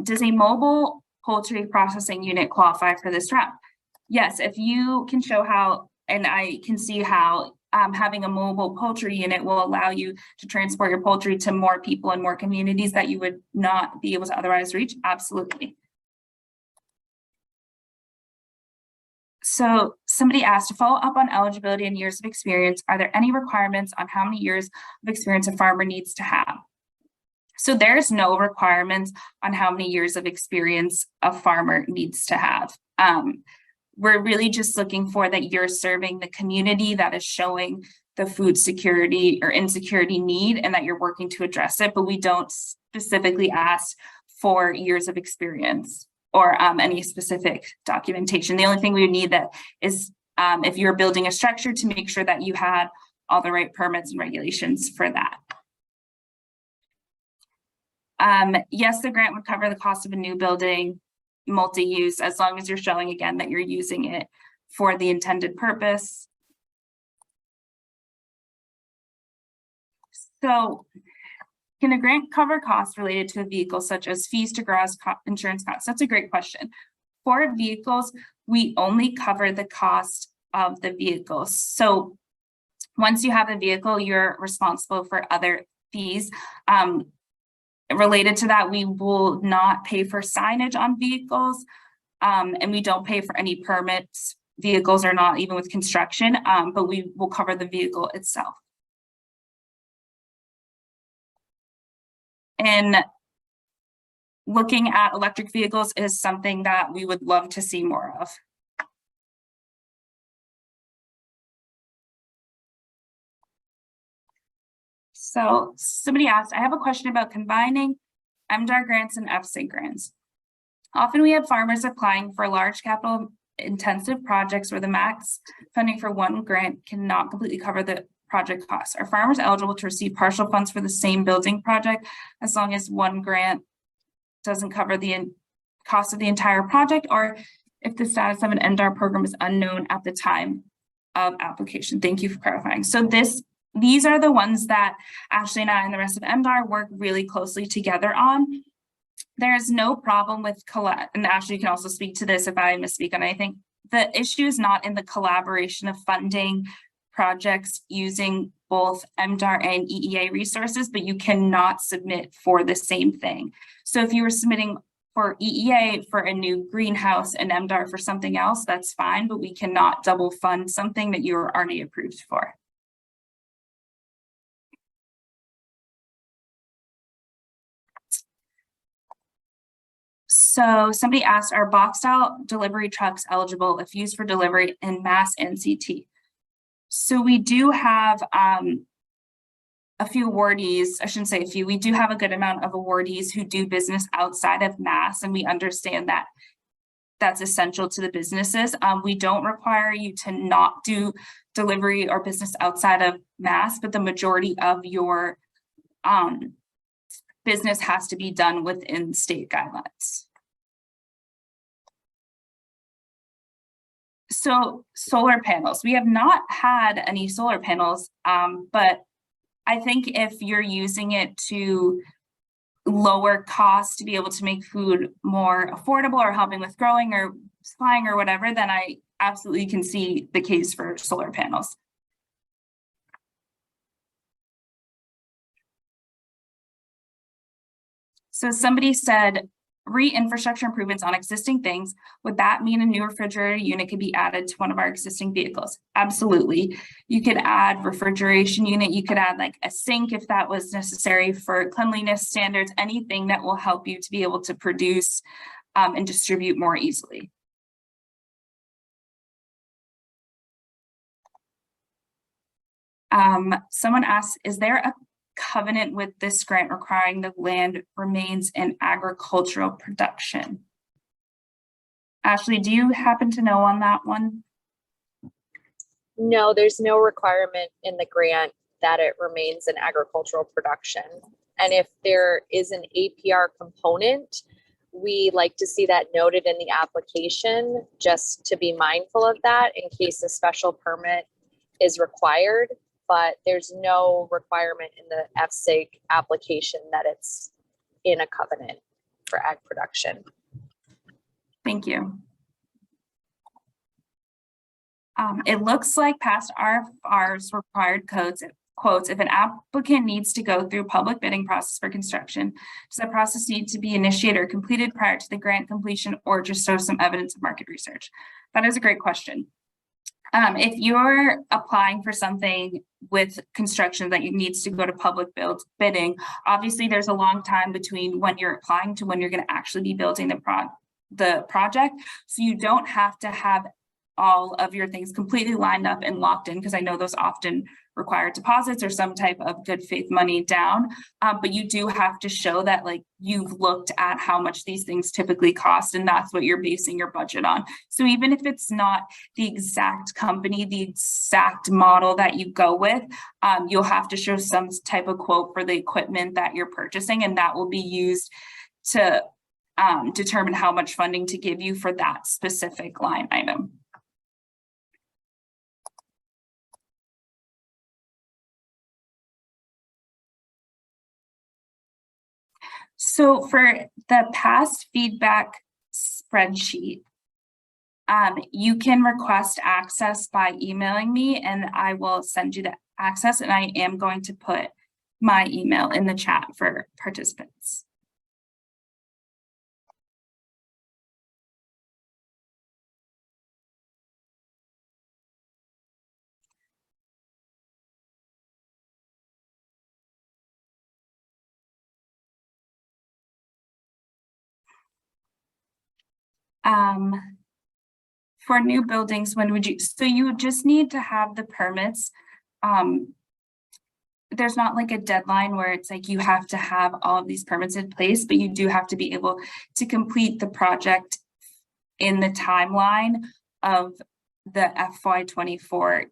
Does a mobile poultry processing unit qualify for this route? Yes, if you can show how, and I can see how having a mobile poultry unit will allow you to transport your poultry to more people and more communities that you would not be able to otherwise reach. Absolutely. So somebody asked, to follow up on eligibility and years of experience, are there any requirements on how many years of experience a farmer needs to have? So there's no requirements on how many years of experience a farmer needs to have. We're really just looking for that you're serving the community that is showing the food security or insecurity need, and that you're working to address it, but we don't specifically ask for years of experience or any specific documentation. The only thing we would need that is if you're building a structure, to make sure that you had all the right permits and regulations for that. Yes, the grant would cover the cost of a new building, multi-use, as long as you're showing again that you're using it for the intended purpose. So can a grant cover costs related to a vehicle, such as fees to garage, insurance costs? That's a great question. For vehicles, we only cover the cost of the vehicles. So once you have a vehicle, you're responsible for other fees. Related to that, we will not pay for signage on vehicles, and we don't pay for any permits. Vehicles are not even with construction, but we will cover the vehicle itself. And looking at electric vehicles is something that we would love to see more of. So somebody asked, I have a question about combining MDAR grants and FSA grants. Often we have farmers applying for large capital intensive projects where the max funding for one grant cannot completely cover the project costs. Are farmers eligible to receive partial funds for the same building project as long as one grant doesn't cover the cost of the entire project, or if the status of an MDAR program is unknown at the time of application? Thank you for clarifying. So these are the ones that Ashley and I and the rest of MDAR work really closely together on. There's no problem with and Ashley can also speak to this if I misspeak on anything. The issue is not in the collaboration of funding projects using both MDAR and EEA resources, but you cannot submit for the same thing. So if you were submitting for EEA for a new greenhouse and MDR for something else, that's fine, but we cannot double fund something that you're already approved for. So somebody asked, are box style delivery trucks eligible if used for delivery in mass NCT? So we do have a few awardees, I shouldn't say a few, we do have a good amount of awardees who do business outside of mass, and we understand that that's essential to the businesses. We don't require you to not do delivery or business outside of mass, but the majority of your business has to be done within state guidelines. So solar panels, we have not had any solar panels, but I think if you're using it to lower costs to be able to make food more affordable or helping with growing or supplying or whatever, then I absolutely can see the case for solar panels. So somebody said, re-infrastructure improvements on existing things, would that mean a new refrigerator unit could be added to one of our existing vehicles? Absolutely. You could add refrigeration unit, you could add like a sink if that was necessary for cleanliness standards, anything that will help you to be able to produce and distribute more easily. Someone asked, is there a covenant with this grant requiring the land remains in agricultural production? Ashley, do you happen to know on that one? No, there's no requirement in the grant that it remains in agricultural production. And if there is an APR component, we like to see that noted in the application, just to be mindful of that in case a special permit is required. But there's no requirement in the FSIG application that it's in a covenant for ag production. Thank you. It looks like past RFRs required quotes, if an applicant needs to go through public bidding process for construction, does that process need to be initiated or completed prior to the grant completion, or just show some evidence of market research? That is a great question. If you're applying for something with construction that needs to go to public bidding, obviously there's a long time between when you're applying to when you're going to actually be building the project. So you don't have to have all of your things completely lined up and locked in, because I know those often require deposits or some type of good faith money down. But you do have to show that like you've looked at how much these things typically cost, and that's what you're basing your budget on. So even if it's not the exact company, the exact model that you go with, you'll have to show some type of quote for the equipment that you're purchasing, and that will be used to determine how much funding to give you for that specific line item. So for the past feedback spreadsheet, you can request access by emailing me and I will send you the access, and I am going to put my email in the chat for participants. For new buildings, when would you, so you would just need to have the permits. There's not like a deadline where it's like you have to have all of these permits in place, but you do have to be able to complete the project in the timeline of the FY24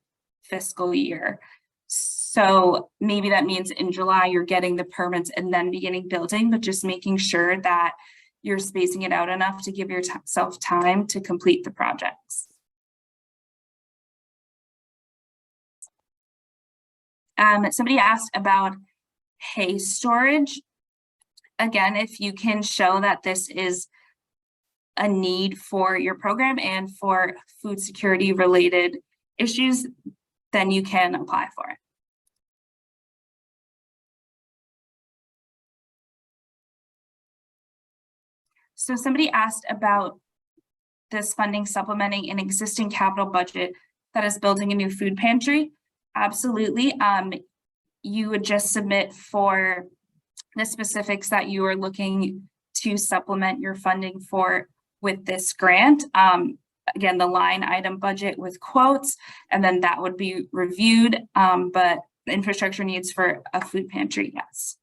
fiscal year. So maybe that means in July you're getting the permits and then beginning building, but just making sure that you're spacing it out enough to give yourself time to complete the projects. Somebody asked about hay storage. Again, if you can show that this is a need for your program and for food security related issues, then you can apply for it. So somebody asked about this funding supplementing an existing capital budget that is building a new food pantry. Absolutely. You would just submit for the specifics that you are looking to supplement your funding for with this grant. Again, the line item budget with quotes, and then that would be reviewed. But the infrastructure needs for a food pantry, yes.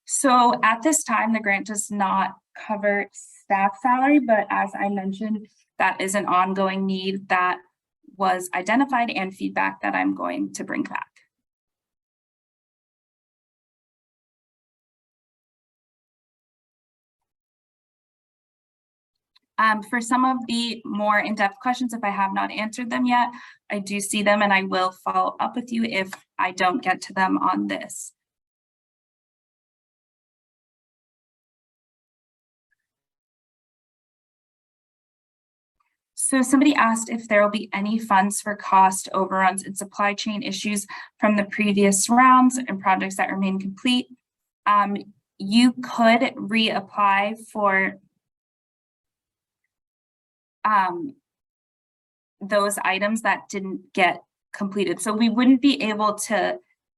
So at this time, the grant does not cover staff salary, but as I mentioned, that is an ongoing need that was identified and feedback that I'm going to bring back. For some of the more in-depth questions, if I have not answered them yet, I do see them and I will follow up with you if I don't get to them on this. So somebody asked if there will be any funds for cost overruns and supply chain issues from the previous rounds and projects that remain complete. You could reapply for those items that didn't get completed. So we wouldn't be able to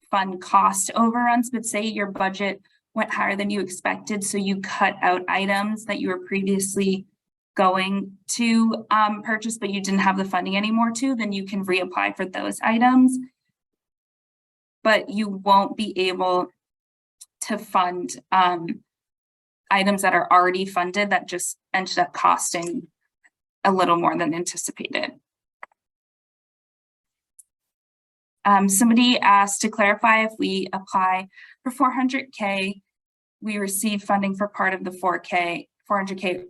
fund cost overruns, but say your budget went higher than you expected, so you cut out items that you were previously going to purchase, but you didn't have the funding anymore to, then you can reapply for those items. But you won't be able to fund items that are already funded that just ended up costing a little more than anticipated. Somebody asked to clarify if we apply for 400K, we receive funding for part of the 400K.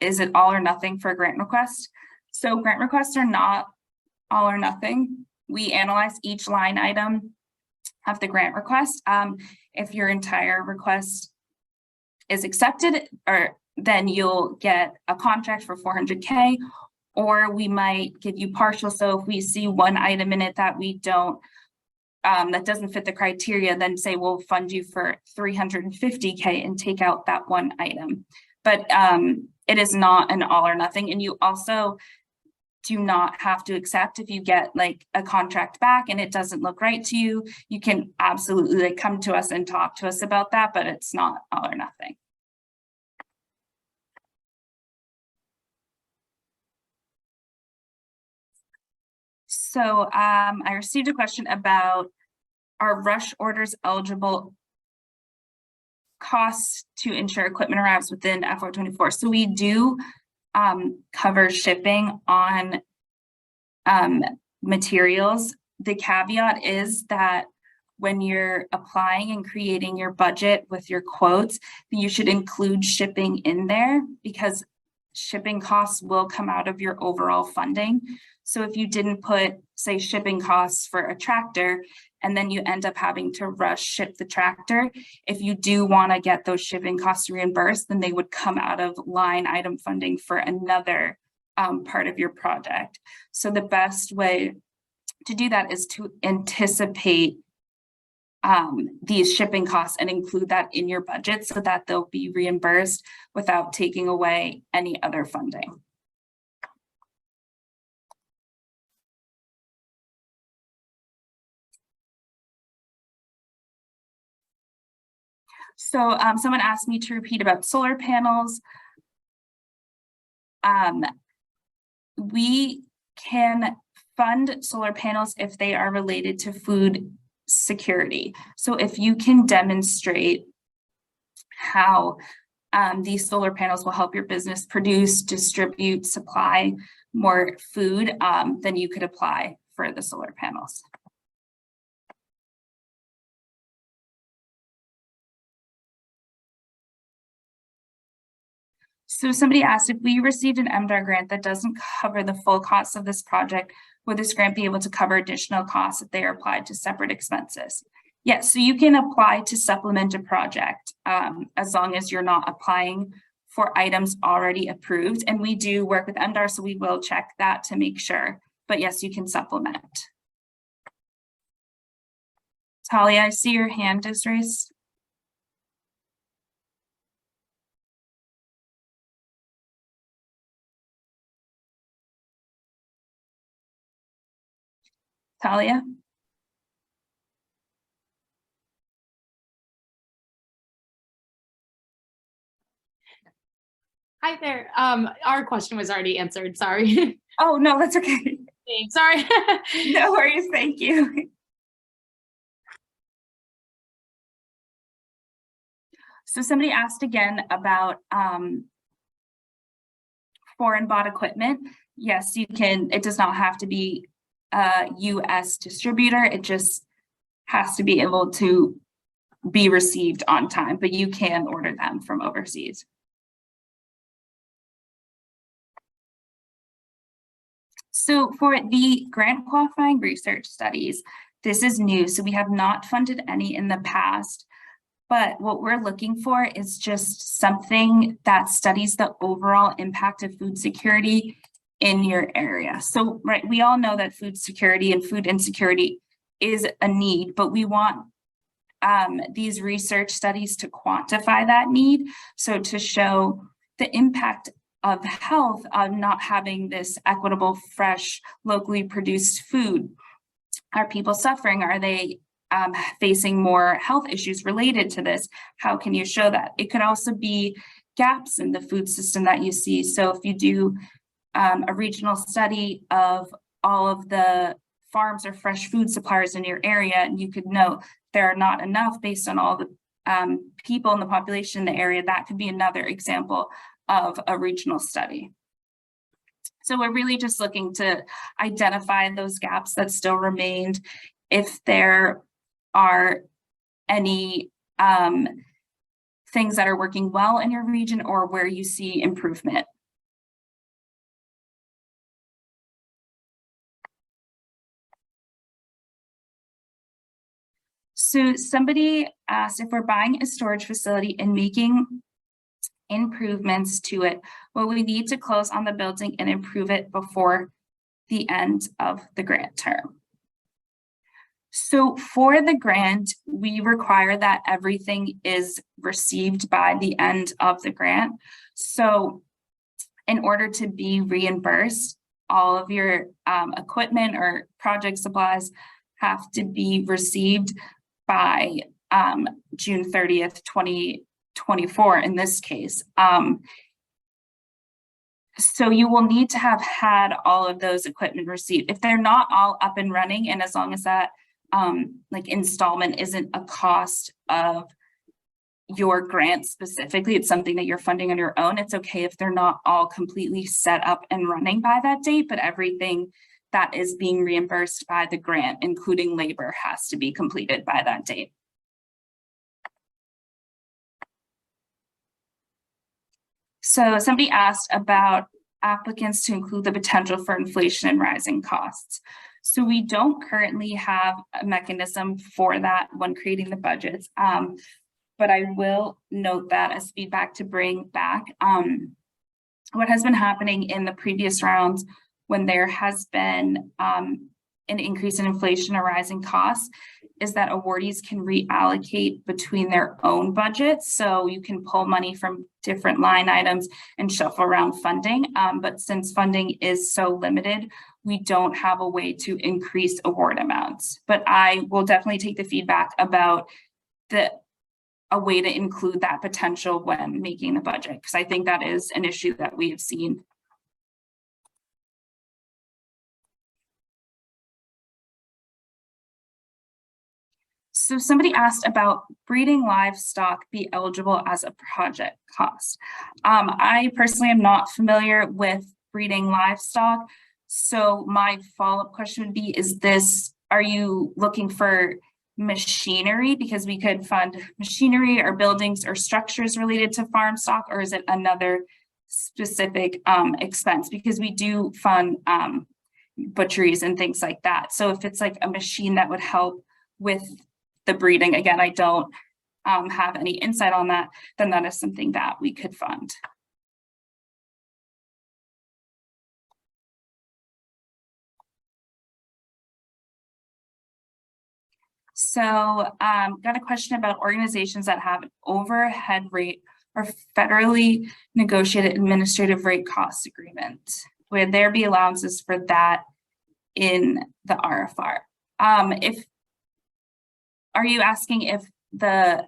Is it all or nothing for a grant request? So grant requests are not all or nothing. We analyze each line item of the grant request. If your entire request is accepted, or then you'll get a contract for 400K, or we might give you partial. So if we see one item in it that we don't, that doesn't fit the criteria, then say we'll fund you for 350K and take out that one item. But it is not an all or nothing. And you also do not have to accept if you get like a contract back and it doesn't look right to you. You can absolutely like come to us and talk to us about that, but it's not all or nothing. So I received a question about, are rush orders eligible costs to ensure equipment arrives within FY24? So we do cover shipping on materials. The caveat is that when you're applying and creating your budget with your quotes, you should include shipping in there, because shipping costs will come out of your overall funding. So if you didn't put, say, shipping costs for a tractor, and then you end up having to rush ship the tractor, if you do want to get those shipping costs reimbursed, then they would come out of line item funding for another part of your project. So the best way to do that is to anticipate these shipping costs and include that in your budget so that they'll be reimbursed without taking away any other funding. So someone asked me to repeat about solar panels. We can fund solar panels if they are related to food security. So if you can demonstrate how these solar panels will help your business produce, distribute, supply more food, then you could apply for the solar panels. So somebody asked, if we received an MDAR grant that doesn't cover the full costs of this project, would this grant be able to cover additional costs if they are applied to separate expenses? Yes, so you can apply to supplement a project as long as you're not applying for items already approved. And we do work with MDR, so we will check that to make sure. But yes, you can supplement. Talia, I see your hand is raised. Talia? Hi there. Our question was already answered. Sorry. Oh, no, that's okay. Thanks. Sorry. No worries. Thank you. So somebody asked again about foreign bought equipment. Yes, you can. It does not have to be a US distributor. It just has to be able to be received on time, but you can order them from overseas. So for the grant qualifying research studies, this is new. So we have not funded any in the past, but what we're looking for is just something that studies the overall impact of food security in your area. So, right, we all know that food security and food insecurity is a need, but we want these research studies to quantify that need. So to show the impact of health of not having this equitable, fresh, locally produced food. Are people suffering? Are they facing more health issues related to this? How can you show that? It could also be gaps in the food system that you see. So if you do a regional study of all of the farms or fresh food suppliers in your area, and you could note there are not enough based on all the people in the population in the area, that could be another example of a regional study. So we're really just looking to identify those gaps that still remained, if there are any things that are working well in your region or where you see improvement. So somebody asked if we're buying a storage facility and making improvements to it, well, we need to close on the building and improve it before the end of the grant term. So for the grant, we require that everything is received by the end of the grant. So in order to be reimbursed, all of your equipment or project supplies have to be received by June 30th, 2024 in this case. So you will need to have had all of those equipment received. If they're not all up and running, and as long as that like installment isn't a cost of your grant specifically, it's something that you're funding on your own, it's okay if they're not all completely set up and running by that date, but everything that is being reimbursed by the grant, including labor, has to be completed by that date. So somebody asked about applicants to include the potential for inflation and rising costs. So we don't currently have a mechanism for that when creating the budgets, but I will note that as feedback to bring back. What has been happening in the previous rounds when there has been an increase in inflation or rising costs is that awardees can reallocate between their own budgets. So you can pull money from different line items and shuffle around funding. But since funding is so limited, we don't have a way to increase award amounts. But I will definitely take the feedback about a way to include that potential when making the budget, because I think that is an issue that we have seen. So somebody asked about breeding livestock be eligible as a project cost. I personally am not familiar with breeding livestock. So my follow-up question would be, are you looking for machinery? Because we could fund machinery or buildings or structures related to farm stock, or is it another specific expense? Because we do fund butcheries and things like that. So if it's like a machine that would help with the breeding, again, I don't have any insight on that, then that is something that we could fund. So got a question about organizations that have an overhead rate or federally negotiated administrative rate cost agreement. Would there be allowances for that in the RFR? Are you asking if the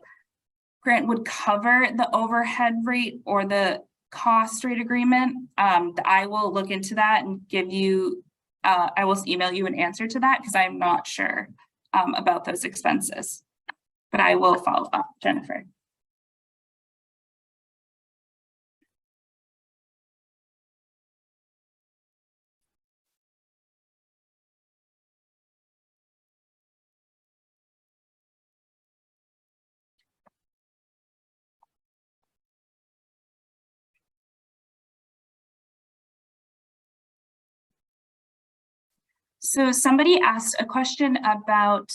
grant would cover the overhead rate or the cost rate agreement? I will look into that and give you, I will email you an answer to that because I'm not sure about those expenses, but I will follow up, Jennifer. So somebody asked a question about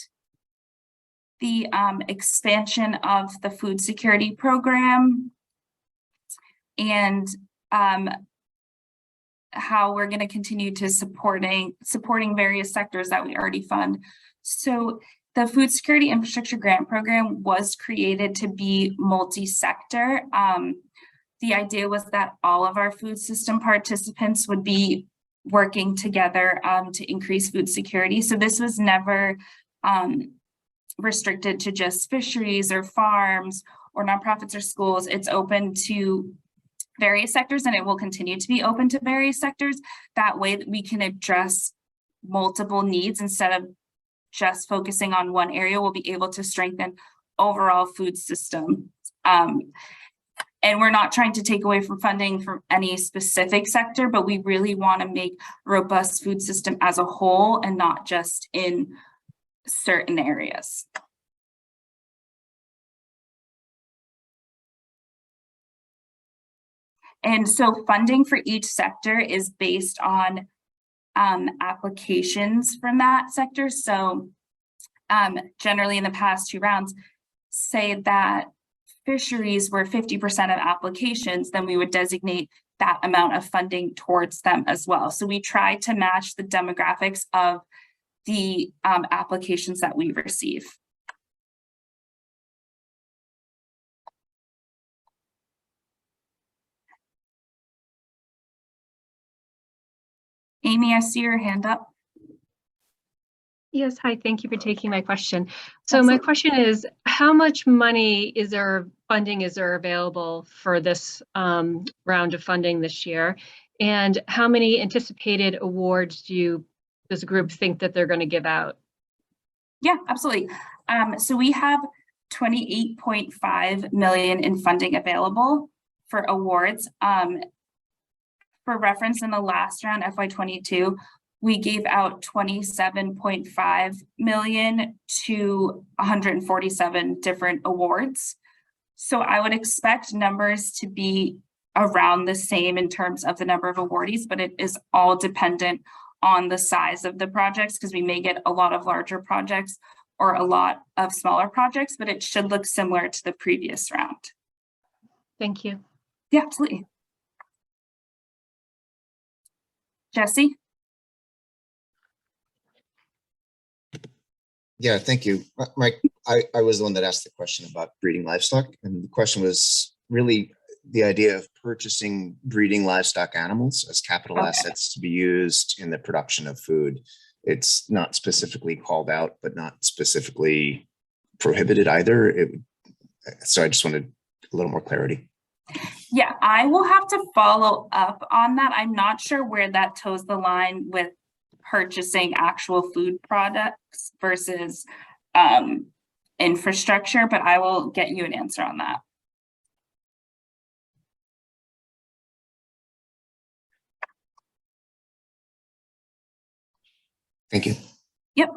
the expansion of the food security program and how we're going to continue to supporting various sectors that we already fund. So the Food Security Infrastructure Grant Program was created to be multi-sector. The idea was that all of our food system participants would be working together to increase food security. So this was never restricted to just fisheries or farms or nonprofits or schools. It's open to various sectors, and it will continue to be open to various sectors. That way that we can address multiple needs instead of just focusing on one area. We'll be able to strengthen overall food system. And we're not trying to take away from funding from any specific sector, but we really want to make a robust food system as a whole and not just in certain areas. And so funding for each sector is based on applications from that sector. So generally in the past 2 rounds, say that fisheries were 50% of applications, then we would designate that amount of funding towards them as well. So we try to match the demographics of the applications that we receive. Amy, I see your hand up. Yes, hi, thank you for taking my question. So my question is, how much money funding is there available for this round of funding this year? And how many anticipated awards does the group think that they're going to give out? Yeah, absolutely. So we have 28.5 million in funding available for awards. For reference, in the last round, FY22, we gave out 27.5 million to 147 different awards. So I would expect numbers to be around the same in terms of the number of awardees, but it is all dependent on the size of the projects because we may get a lot of larger projects or a lot of smaller projects, but it should look similar to the previous round. Thank you. Yeah, absolutely. Jesse? Yeah, thank you. I was the one that asked the question about breeding livestock, and the question was really the idea of purchasing breeding livestock animals as capital assets to be used in the production of food. It's not specifically called out, but not specifically prohibited either. So I just wanted a little more clarity. Yeah, I will have to follow up on that. I'm not sure where that toes the line with purchasing actual food products versus infrastructure, but I will get you an answer on that. Thank you. Yep.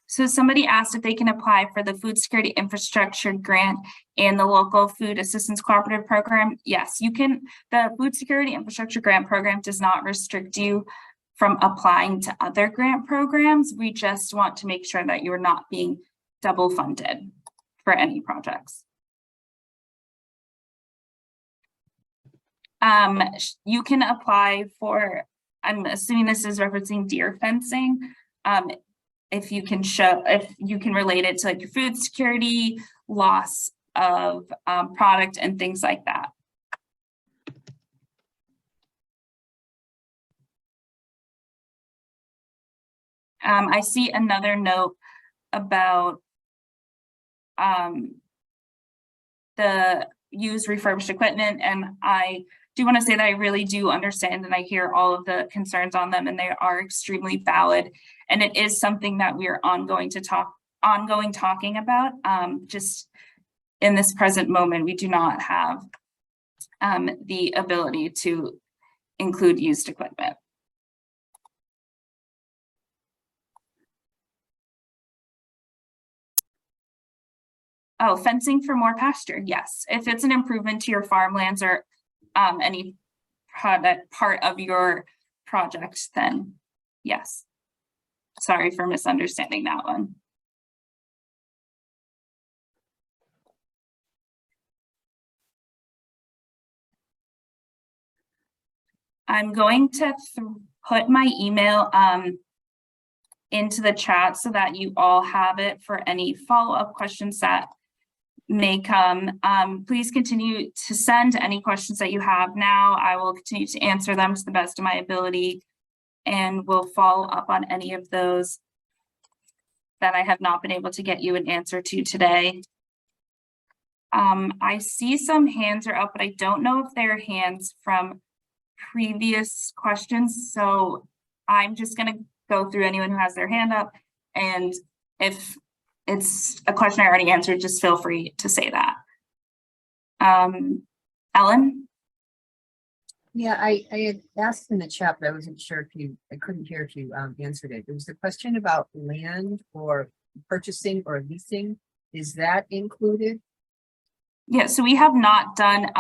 So somebody asked if they can apply for the Food Security Infrastructure Grant and the Local Food Assistance Cooperative Program. Yes, you can. The Food Security Infrastructure Grant Program does not restrict you from applying to other grant programs. We just want to make sure that you're not being double funded for any projects. You can apply for, I'm assuming this is referencing deer fencing. if you can relate it to like your food security, loss of product and things like that. I see another note about the used refurbished equipment, and I do want to say that I really do understand and I hear all of the concerns on them, and they are extremely valid, and it is something that we are ongoing talking about. Just in this present moment, we do not have the ability to include used equipment. Oh, fencing for more pasture, yes. If it's an improvement to your farmlands or any part of your project, then yes. Sorry for misunderstanding that one. I'm going to put my email into the chat so that you all have it for any follow-up questions that may come. Please continue to send any questions that you have now. I will continue to answer them to the best of my ability, and we'll follow up on any of those that I have not been able to get you an answer to today. I see some hands are up, but I don't know if they're hands from previous questions. So I'm just going to go through anyone who has their hand up, and if it's a question I already answered, just feel free to say that. Ellen? Yeah, I had asked in the chat, but I wasn't sure if I couldn't hear if you answered it. It was the question about land or purchasing or leasing. Is that included? Yeah, so we have not done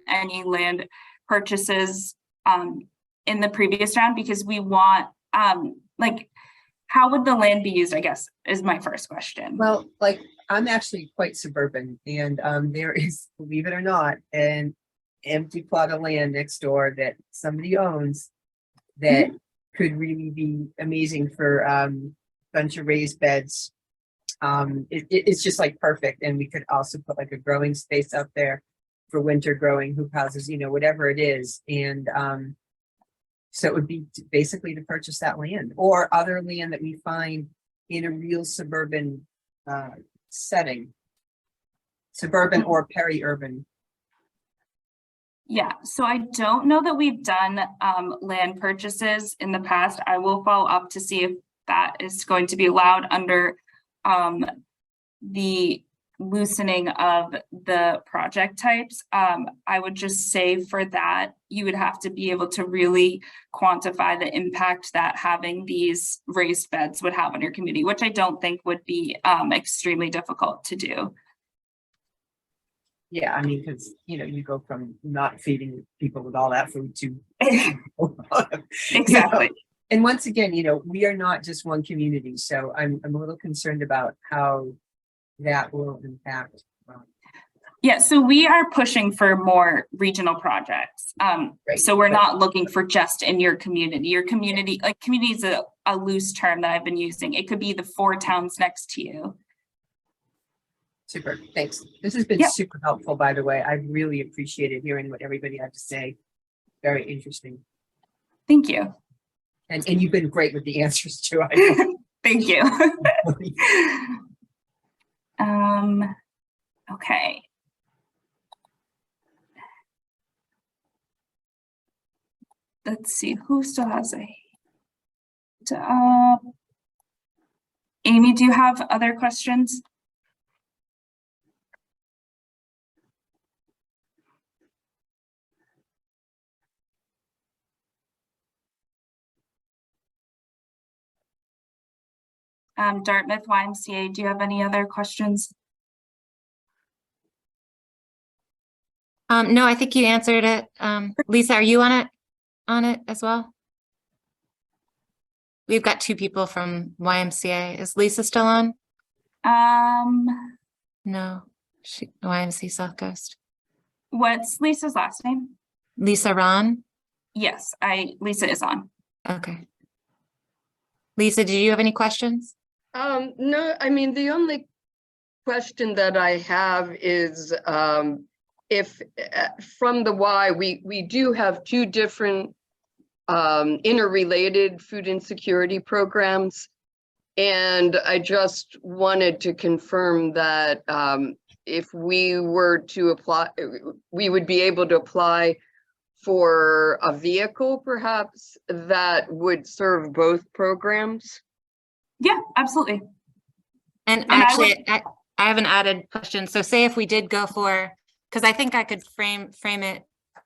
any land purchases in the previous round because we want, like, how would the land be used, I guess, is my first question. Well, like, I'm actually quite suburban, and there is, believe it or not, an empty plot of land next door that somebody owns that could really be amazing for bunch of raised beds. It's just like perfect, and we could also put like a growing space up there for winter growing, hoop houses, you know, whatever it is. And so it would be basically to purchase that land or other land that we find in a real suburban setting, suburban or peri-urban. Yeah, so I don't know that we've done land purchases in the past. I will follow up to see if that is going to be allowed under the loosening of the project types. I would just say for that, you would have to be able to really quantify the impact that having these raised beds would have on your community, which I don't think would be extremely difficult to do. Yeah, I mean, because, you know, you go from not feeding people with all that food to Exactly. You know? And once again, you know, we are not just one community, so I'm a little concerned about how that will impact. Yeah, so we are pushing for more regional projects. So we're not looking for just in your community. Your community, like, community is a loose term that I've been using. It could be the 4 towns next to you. Super, thanks. This has been super helpful, by the way. I really appreciated hearing what everybody had to say. Very interesting. Thank you. And you've been great with the answers too. Thank you. Okay. Let's see, who still has a Amy, do you have other questions? Dartmouth YMCA, do you have any other questions? No, I think you answered it. Lisa, are you on it as well? We've got 2 people from YMCA. Is Lisa still on? No, YMCA South Coast. What's Lisa's last name? Lisa Ron? Yes, Lisa is on. Okay. Lisa, do you have any questions? No, I mean, the only question that I have is if from the Y, we do have two different interrelated food insecurity programs. And I just wanted to confirm that if we were to apply, we would be able to apply for a vehicle perhaps that would serve both programs. Yeah, absolutely. And actually, I have an added question. So say if we did go for, because I think I could frame it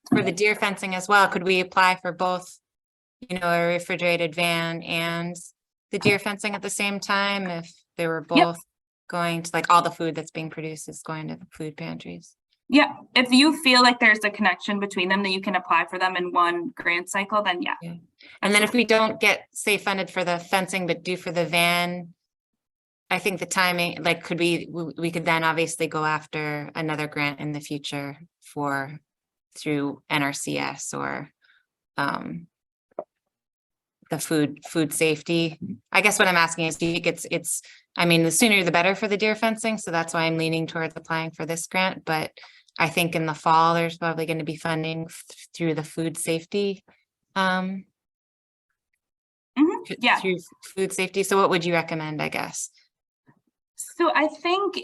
for the deer fencing as well. Could we apply for both, you know, a refrigerated van and the deer fencing at the same time if they were both going to, like, all the food that's being produced is going to the food pantries? Yeah, if you feel like there's a connection between them that you can apply for them in one grant cycle, then yeah. And then if we don't get, say, funded for the fencing, but do for the van, I think the timing, like, could we could then obviously go after another grant in the future for through NRCS or the food safety. I guess what I'm asking is, do you think it's I mean, the sooner the better for the deer fencing, so that's why I'm leaning towards applying for this grant. But I think in the fall there's probably going to be funding through the food safety through food safety. So what would you recommend, I guess? So I think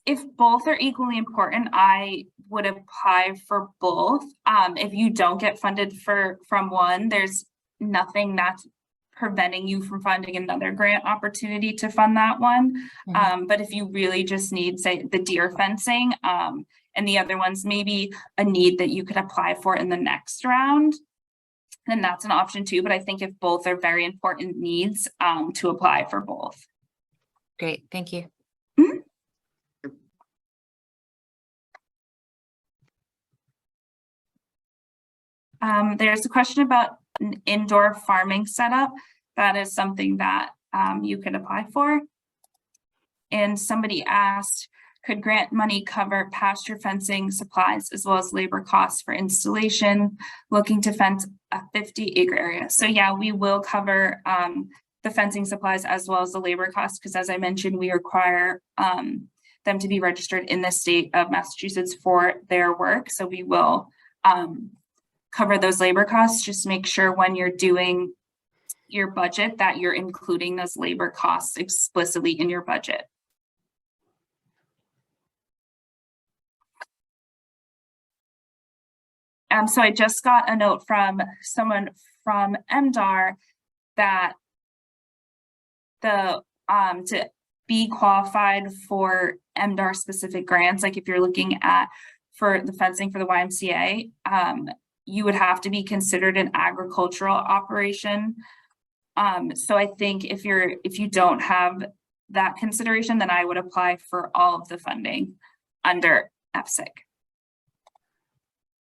if both are equally important, I would apply for both. If you don't get funded from one, there's nothing that's preventing you from finding another grant opportunity to fund that one. But if you really just need, say, the deer fencing, and the other one's maybe a need that you could apply for in the next round, then that's an option too. But I think if both are very important needs, to apply for both. Great, thank you. There's a question about an indoor farming setup. That is something that you could apply for. And somebody asked, could grant money cover pasture fencing supplies as well as labor costs for installation, looking to fence a 50-acre area? So yeah, we will cover the fencing supplies as well as the labor costs, because as I mentioned, we require them to be registered in the state of Massachusetts for their work. So we will cover those labor costs. Just make sure when you're doing your budget that you're including those labor costs explicitly in your budget. So I just got a note from someone from MDAR that the to be qualified for MDAR specific grants, like if you're looking at for the fencing for the YMCA, you would have to be considered an agricultural operation. So I think if you don't have that consideration, then I would apply for all of the funding under FSIC.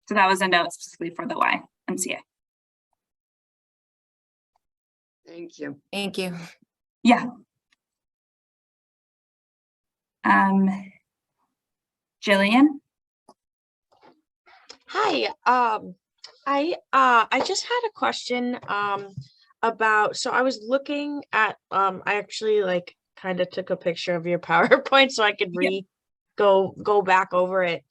So that was a note specifically for the YMCA. Thank you. Thank you. Yeah. Jillian? Hi, I just had a question about, so I was looking at I actually like kind of took a picture of your PowerPoint so I could go back over it.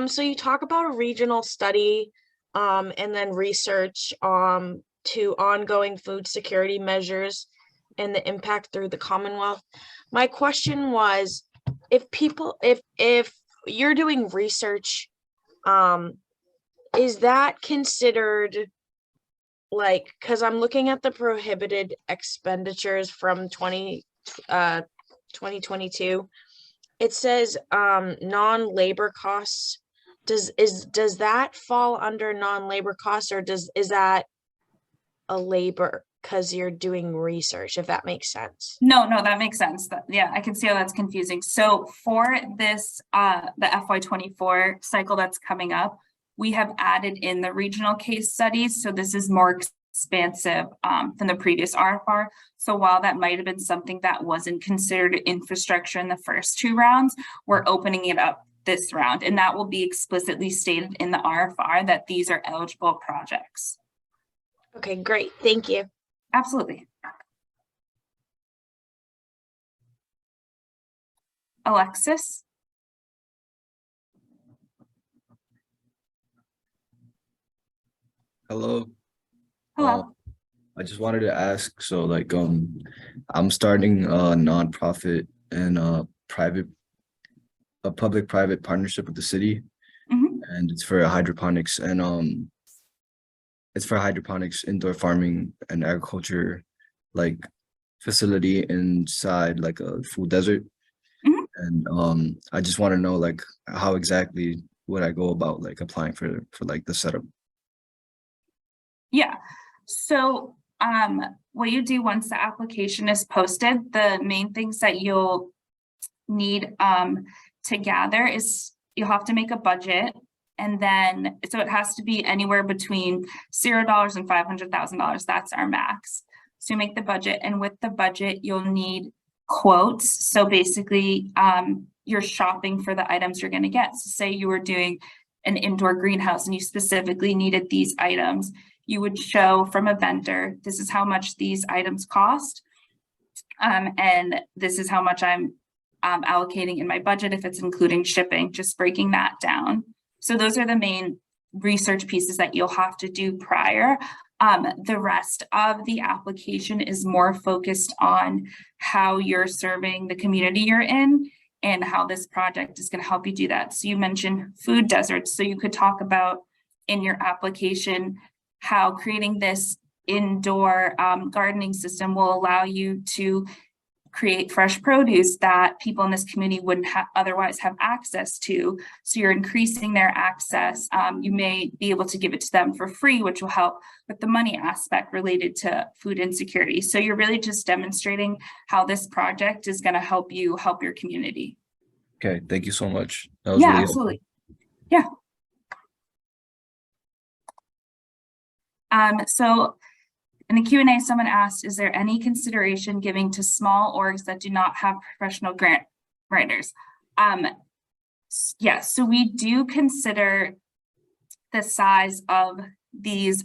So you talk about a regional study and then research to ongoing food security measures and the impact through the Commonwealth. My question was, if you're doing research, is that considered, like, because I'm looking at the prohibited expenditures from 2022, it says non-labor costs. Does that fall under non-labor costs, or is that a labor because you're doing research, if that makes sense? No, that makes sense. Yeah, I can see how that's confusing. So for this, the FY24 cycle that's coming up, we have added in the regional case studies. So this is more expansive than the previous RFR. So while that might have been something that wasn't considered infrastructure in the first two rounds, we're opening it up this round, and that will be explicitly stated in the RFR that these are eligible projects. Okay, great. Thank you. Absolutely. Alexis? Hello. Hello. I just wanted to ask, so like I'm starting a nonprofit and a public-private partnership with the city. Mhm. And it's for hydroponics and it's for hydroponics, indoor farming and agriculture like facility inside like a food desert. Mhm. And I just want to know like how exactly would I go about like applying for like the setup? Yeah, so what you do once the application is posted, the main things that you'll need to gather is you'll have to make a budget, and then so it has to be anywhere between $0 and $500,000. That's our max. So you make the budget, and with the budget you'll need quotes. So basically you're shopping for the items you're going to get. So say you were doing an indoor greenhouse and you specifically needed these items, you would show from a vendor, this is how much these items cost. And this is how much I'm allocating in my budget if it's including shipping, just breaking that down. So those are the main research pieces that you'll have to do prior. The rest of the application is more focused on how you're serving the community you're in and how this project is going to help you do that. So you mentioned food deserts. So you could talk about in your application how creating this indoor gardening system will allow you to create fresh produce that people in this community wouldn't otherwise have access to. So you're increasing their access. You may be able to give it to them for free, which will help with the money aspect related to food insecurity. So you're really just demonstrating how this project is going to help you help your community. Okay, thank you so much. That was Yeah, really helpful. absolutely. Yeah. So in the Q&A, someone asked, is there any consideration giving to small orgs that do not have professional grant writers? Yes, so we do consider the size of these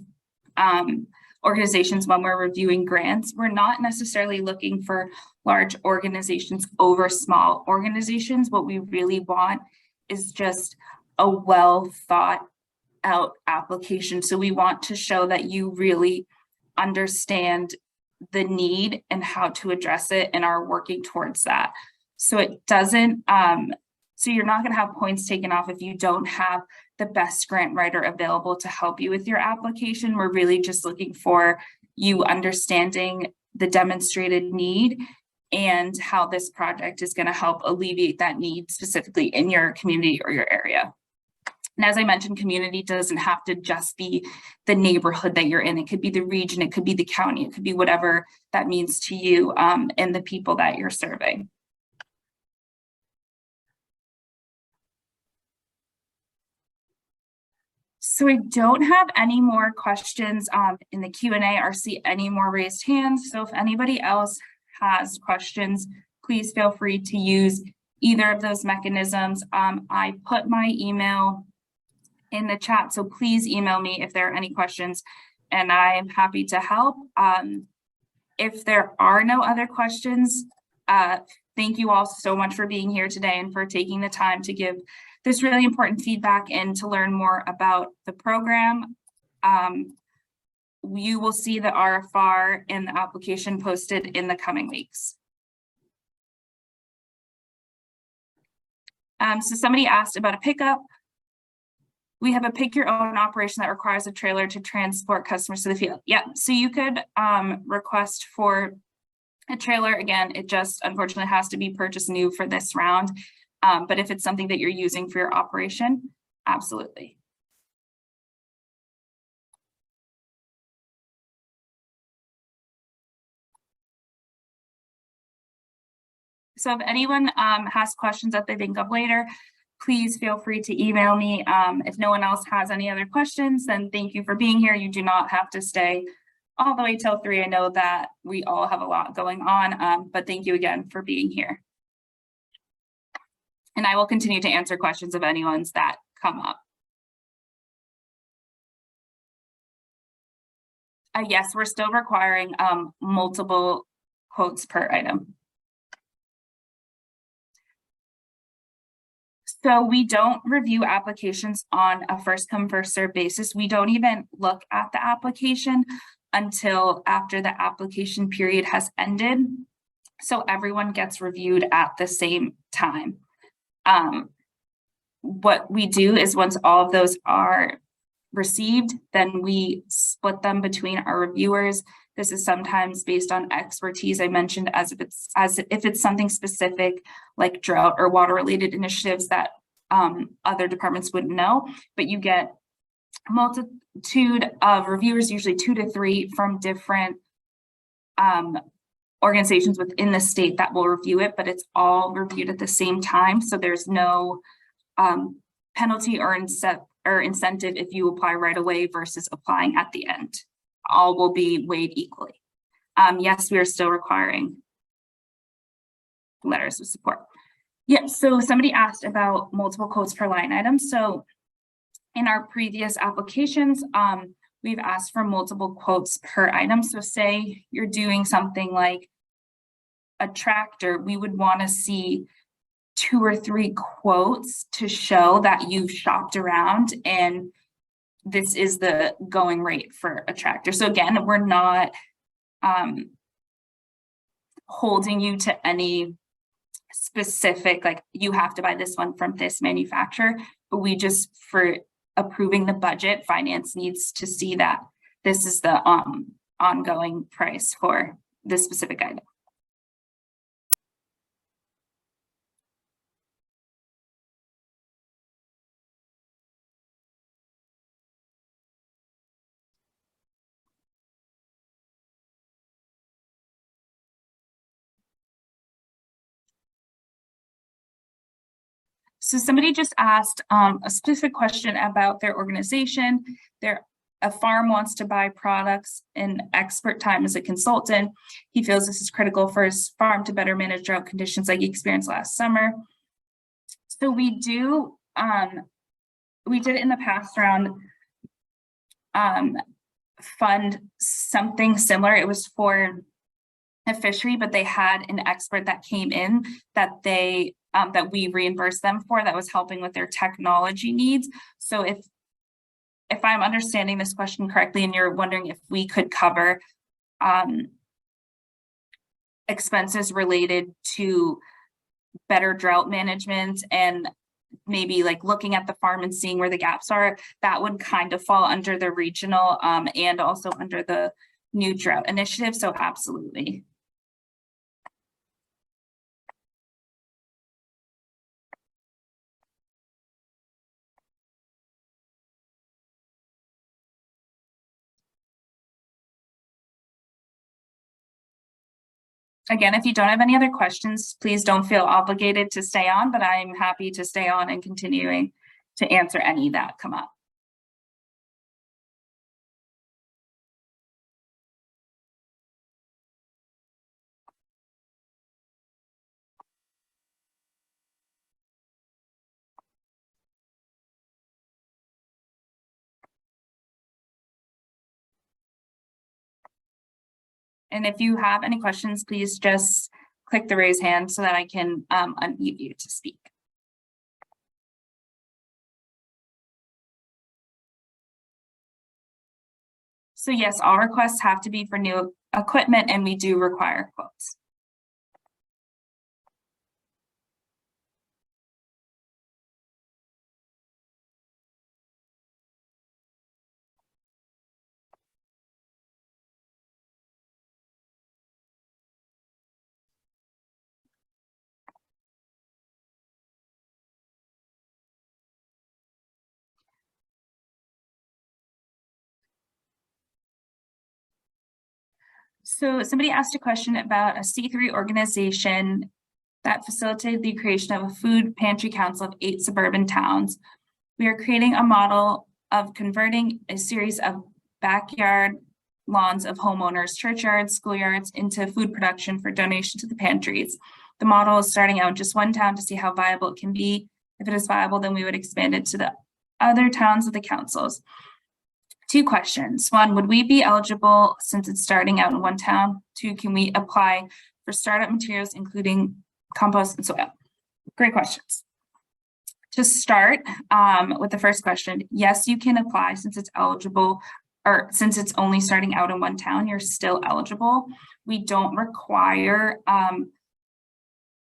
organizations when we're reviewing grants. We're not necessarily looking for large organizations over small organizations. What we really want is just a well thought out application. So we want to show that you really understand the need and how to address it and are working towards that. So it doesn't, so you're not going to have points taken off if you don't have the best grant writer available to help you with your application. We're really just looking for you understanding the demonstrated need and how this project is going to help alleviate that need specifically in your community or your area. And as I mentioned, community doesn't have to just be the neighborhood that you're in. It could be the region, it could be the county, it could be whatever that means to you and the people that you're serving. So I don't have any more questions in the Q&A or see any more raised hands. So if anybody else has questions, please feel free to use either of those mechanisms. I put my email in the chat, so please email me if there are any questions and I'm happy to help. If there are no other questions, thank you all so much for being here today and for taking the time to give this really important feedback and to learn more about the program. You will see the RFR and the application posted in the coming weeks. So somebody asked about a pickup. We have a pick your own operation that requires a trailer to transport customers to the field. Yeah, so you could request for a trailer. Again, it just unfortunately has to be purchased new for this round. But if it's something that you're using for your operation, absolutely. So if anyone has questions that they think of later, please feel free to email me. If no one else has any other questions, then thank you for being here. You do not have to stay all the way till 3. I know that we all have a lot going on, but thank you again for being here. And I will continue to answer questions of anyone's that come up. Yes, we're still requiring multiple quotes per item. So we don't review applications on a first come, first served basis. We don't even look at the application until after the application period has ended. So everyone gets reviewed at the same time. What we do is once all of those are received, then we split them between our reviewers. This is sometimes based on expertise. I mentioned as if it's something specific like drought or water related initiatives that other departments wouldn't know, but you get multitude of reviewers, usually 2 to 3 from different organizations within the state that will review it, but it's all reviewed at the same time. So there's no penalty or incentive if you apply right away versus applying at the end. All will be weighed equally. Yes, we are still requiring letters of support. Yeah, so somebody asked about multiple quotes per line item. So in our previous applications, we've asked for multiple quotes per item. So say you're doing something like a tractor, we would want to see 2 or 3 quotes to show that you've shopped around and this is the going rate for a tractor. So again, we're not holding you to any specific, like you have to buy this one from this manufacturer, but we just, for approving the budget, finance needs to see that this is the ongoing price for this specific item. So somebody just asked a specific question about their organization. A farm wants to buy products in expert time as a consultant. He feels this is critical for his farm to better manage drought conditions like he experienced last summer. So we did it in the past round, fund something similar. It was for a fishery, but they had an expert that came in that they that we reimbursed them for, that was helping with their technology needs. So if I'm understanding this question correctly, and you're wondering if we could cover expenses related to better drought management and maybe like looking at the farm and seeing where the gaps are, that would kind of fall under the regional and also under the new drought initiative. So absolutely. Again, if you don't have any other questions, please don't feel obligated to stay on, but I'm happy to stay on and continuing to answer any that come up. And if you have any questions, please just click the raise hand so that I can unmute you to speak. So yes, all requests have to be for new equipment and we do require quotes. So somebody asked a question about a C3 organization that facilitated the creation of a food pantry council of 8 suburban towns. We are creating a model of converting a series of backyard lawns of homeowners, churchyards, schoolyards into food production for donation to the pantries. The model is starting out in just one town to see how viable it can be. If it is viable, then we would expand it to the other towns of the councils. 2 questions. 1, would we be eligible since it's starting out in one town? 2, can we apply for startup materials, including compost and soil? Great questions. To start with the first question, yes, you can apply since it's eligible, or since it's only starting out in one town, you're still eligible. We don't require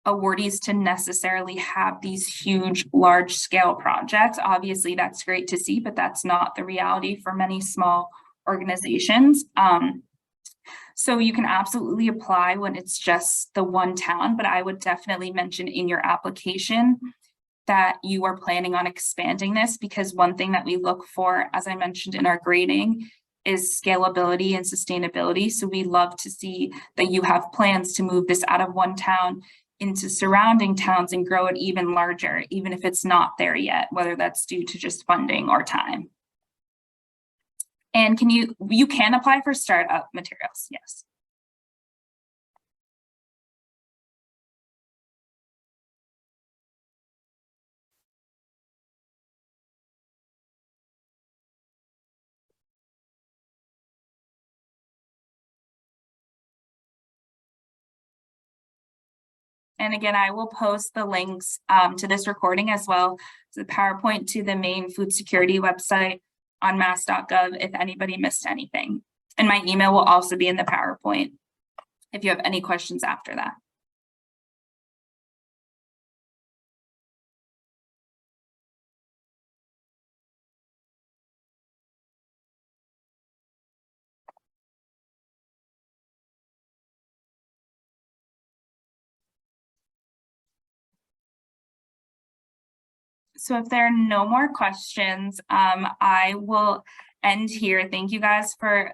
awardees to necessarily have these huge, large scale projects. Obviously, that's great to see, but that's not the reality for many small organizations. So you can absolutely apply when it's just the one town, but I would definitely mention in your application that you are planning on expanding this, because one thing that we look for, as I mentioned in our grading, is scalability and sustainability. So we love to see that you have plans to move this out of one town into surrounding towns and grow it even larger, even if it's not there yet, whether that's due to just funding or time. And you can apply for startup materials, yes. And again, I will post the links to this recording as well as the PowerPoint to the main food security website on mass.gov if anybody missed anything. And my email will also be in the PowerPoint if you have any questions after that. So if there are no more questions, I will end here. Thank you guys for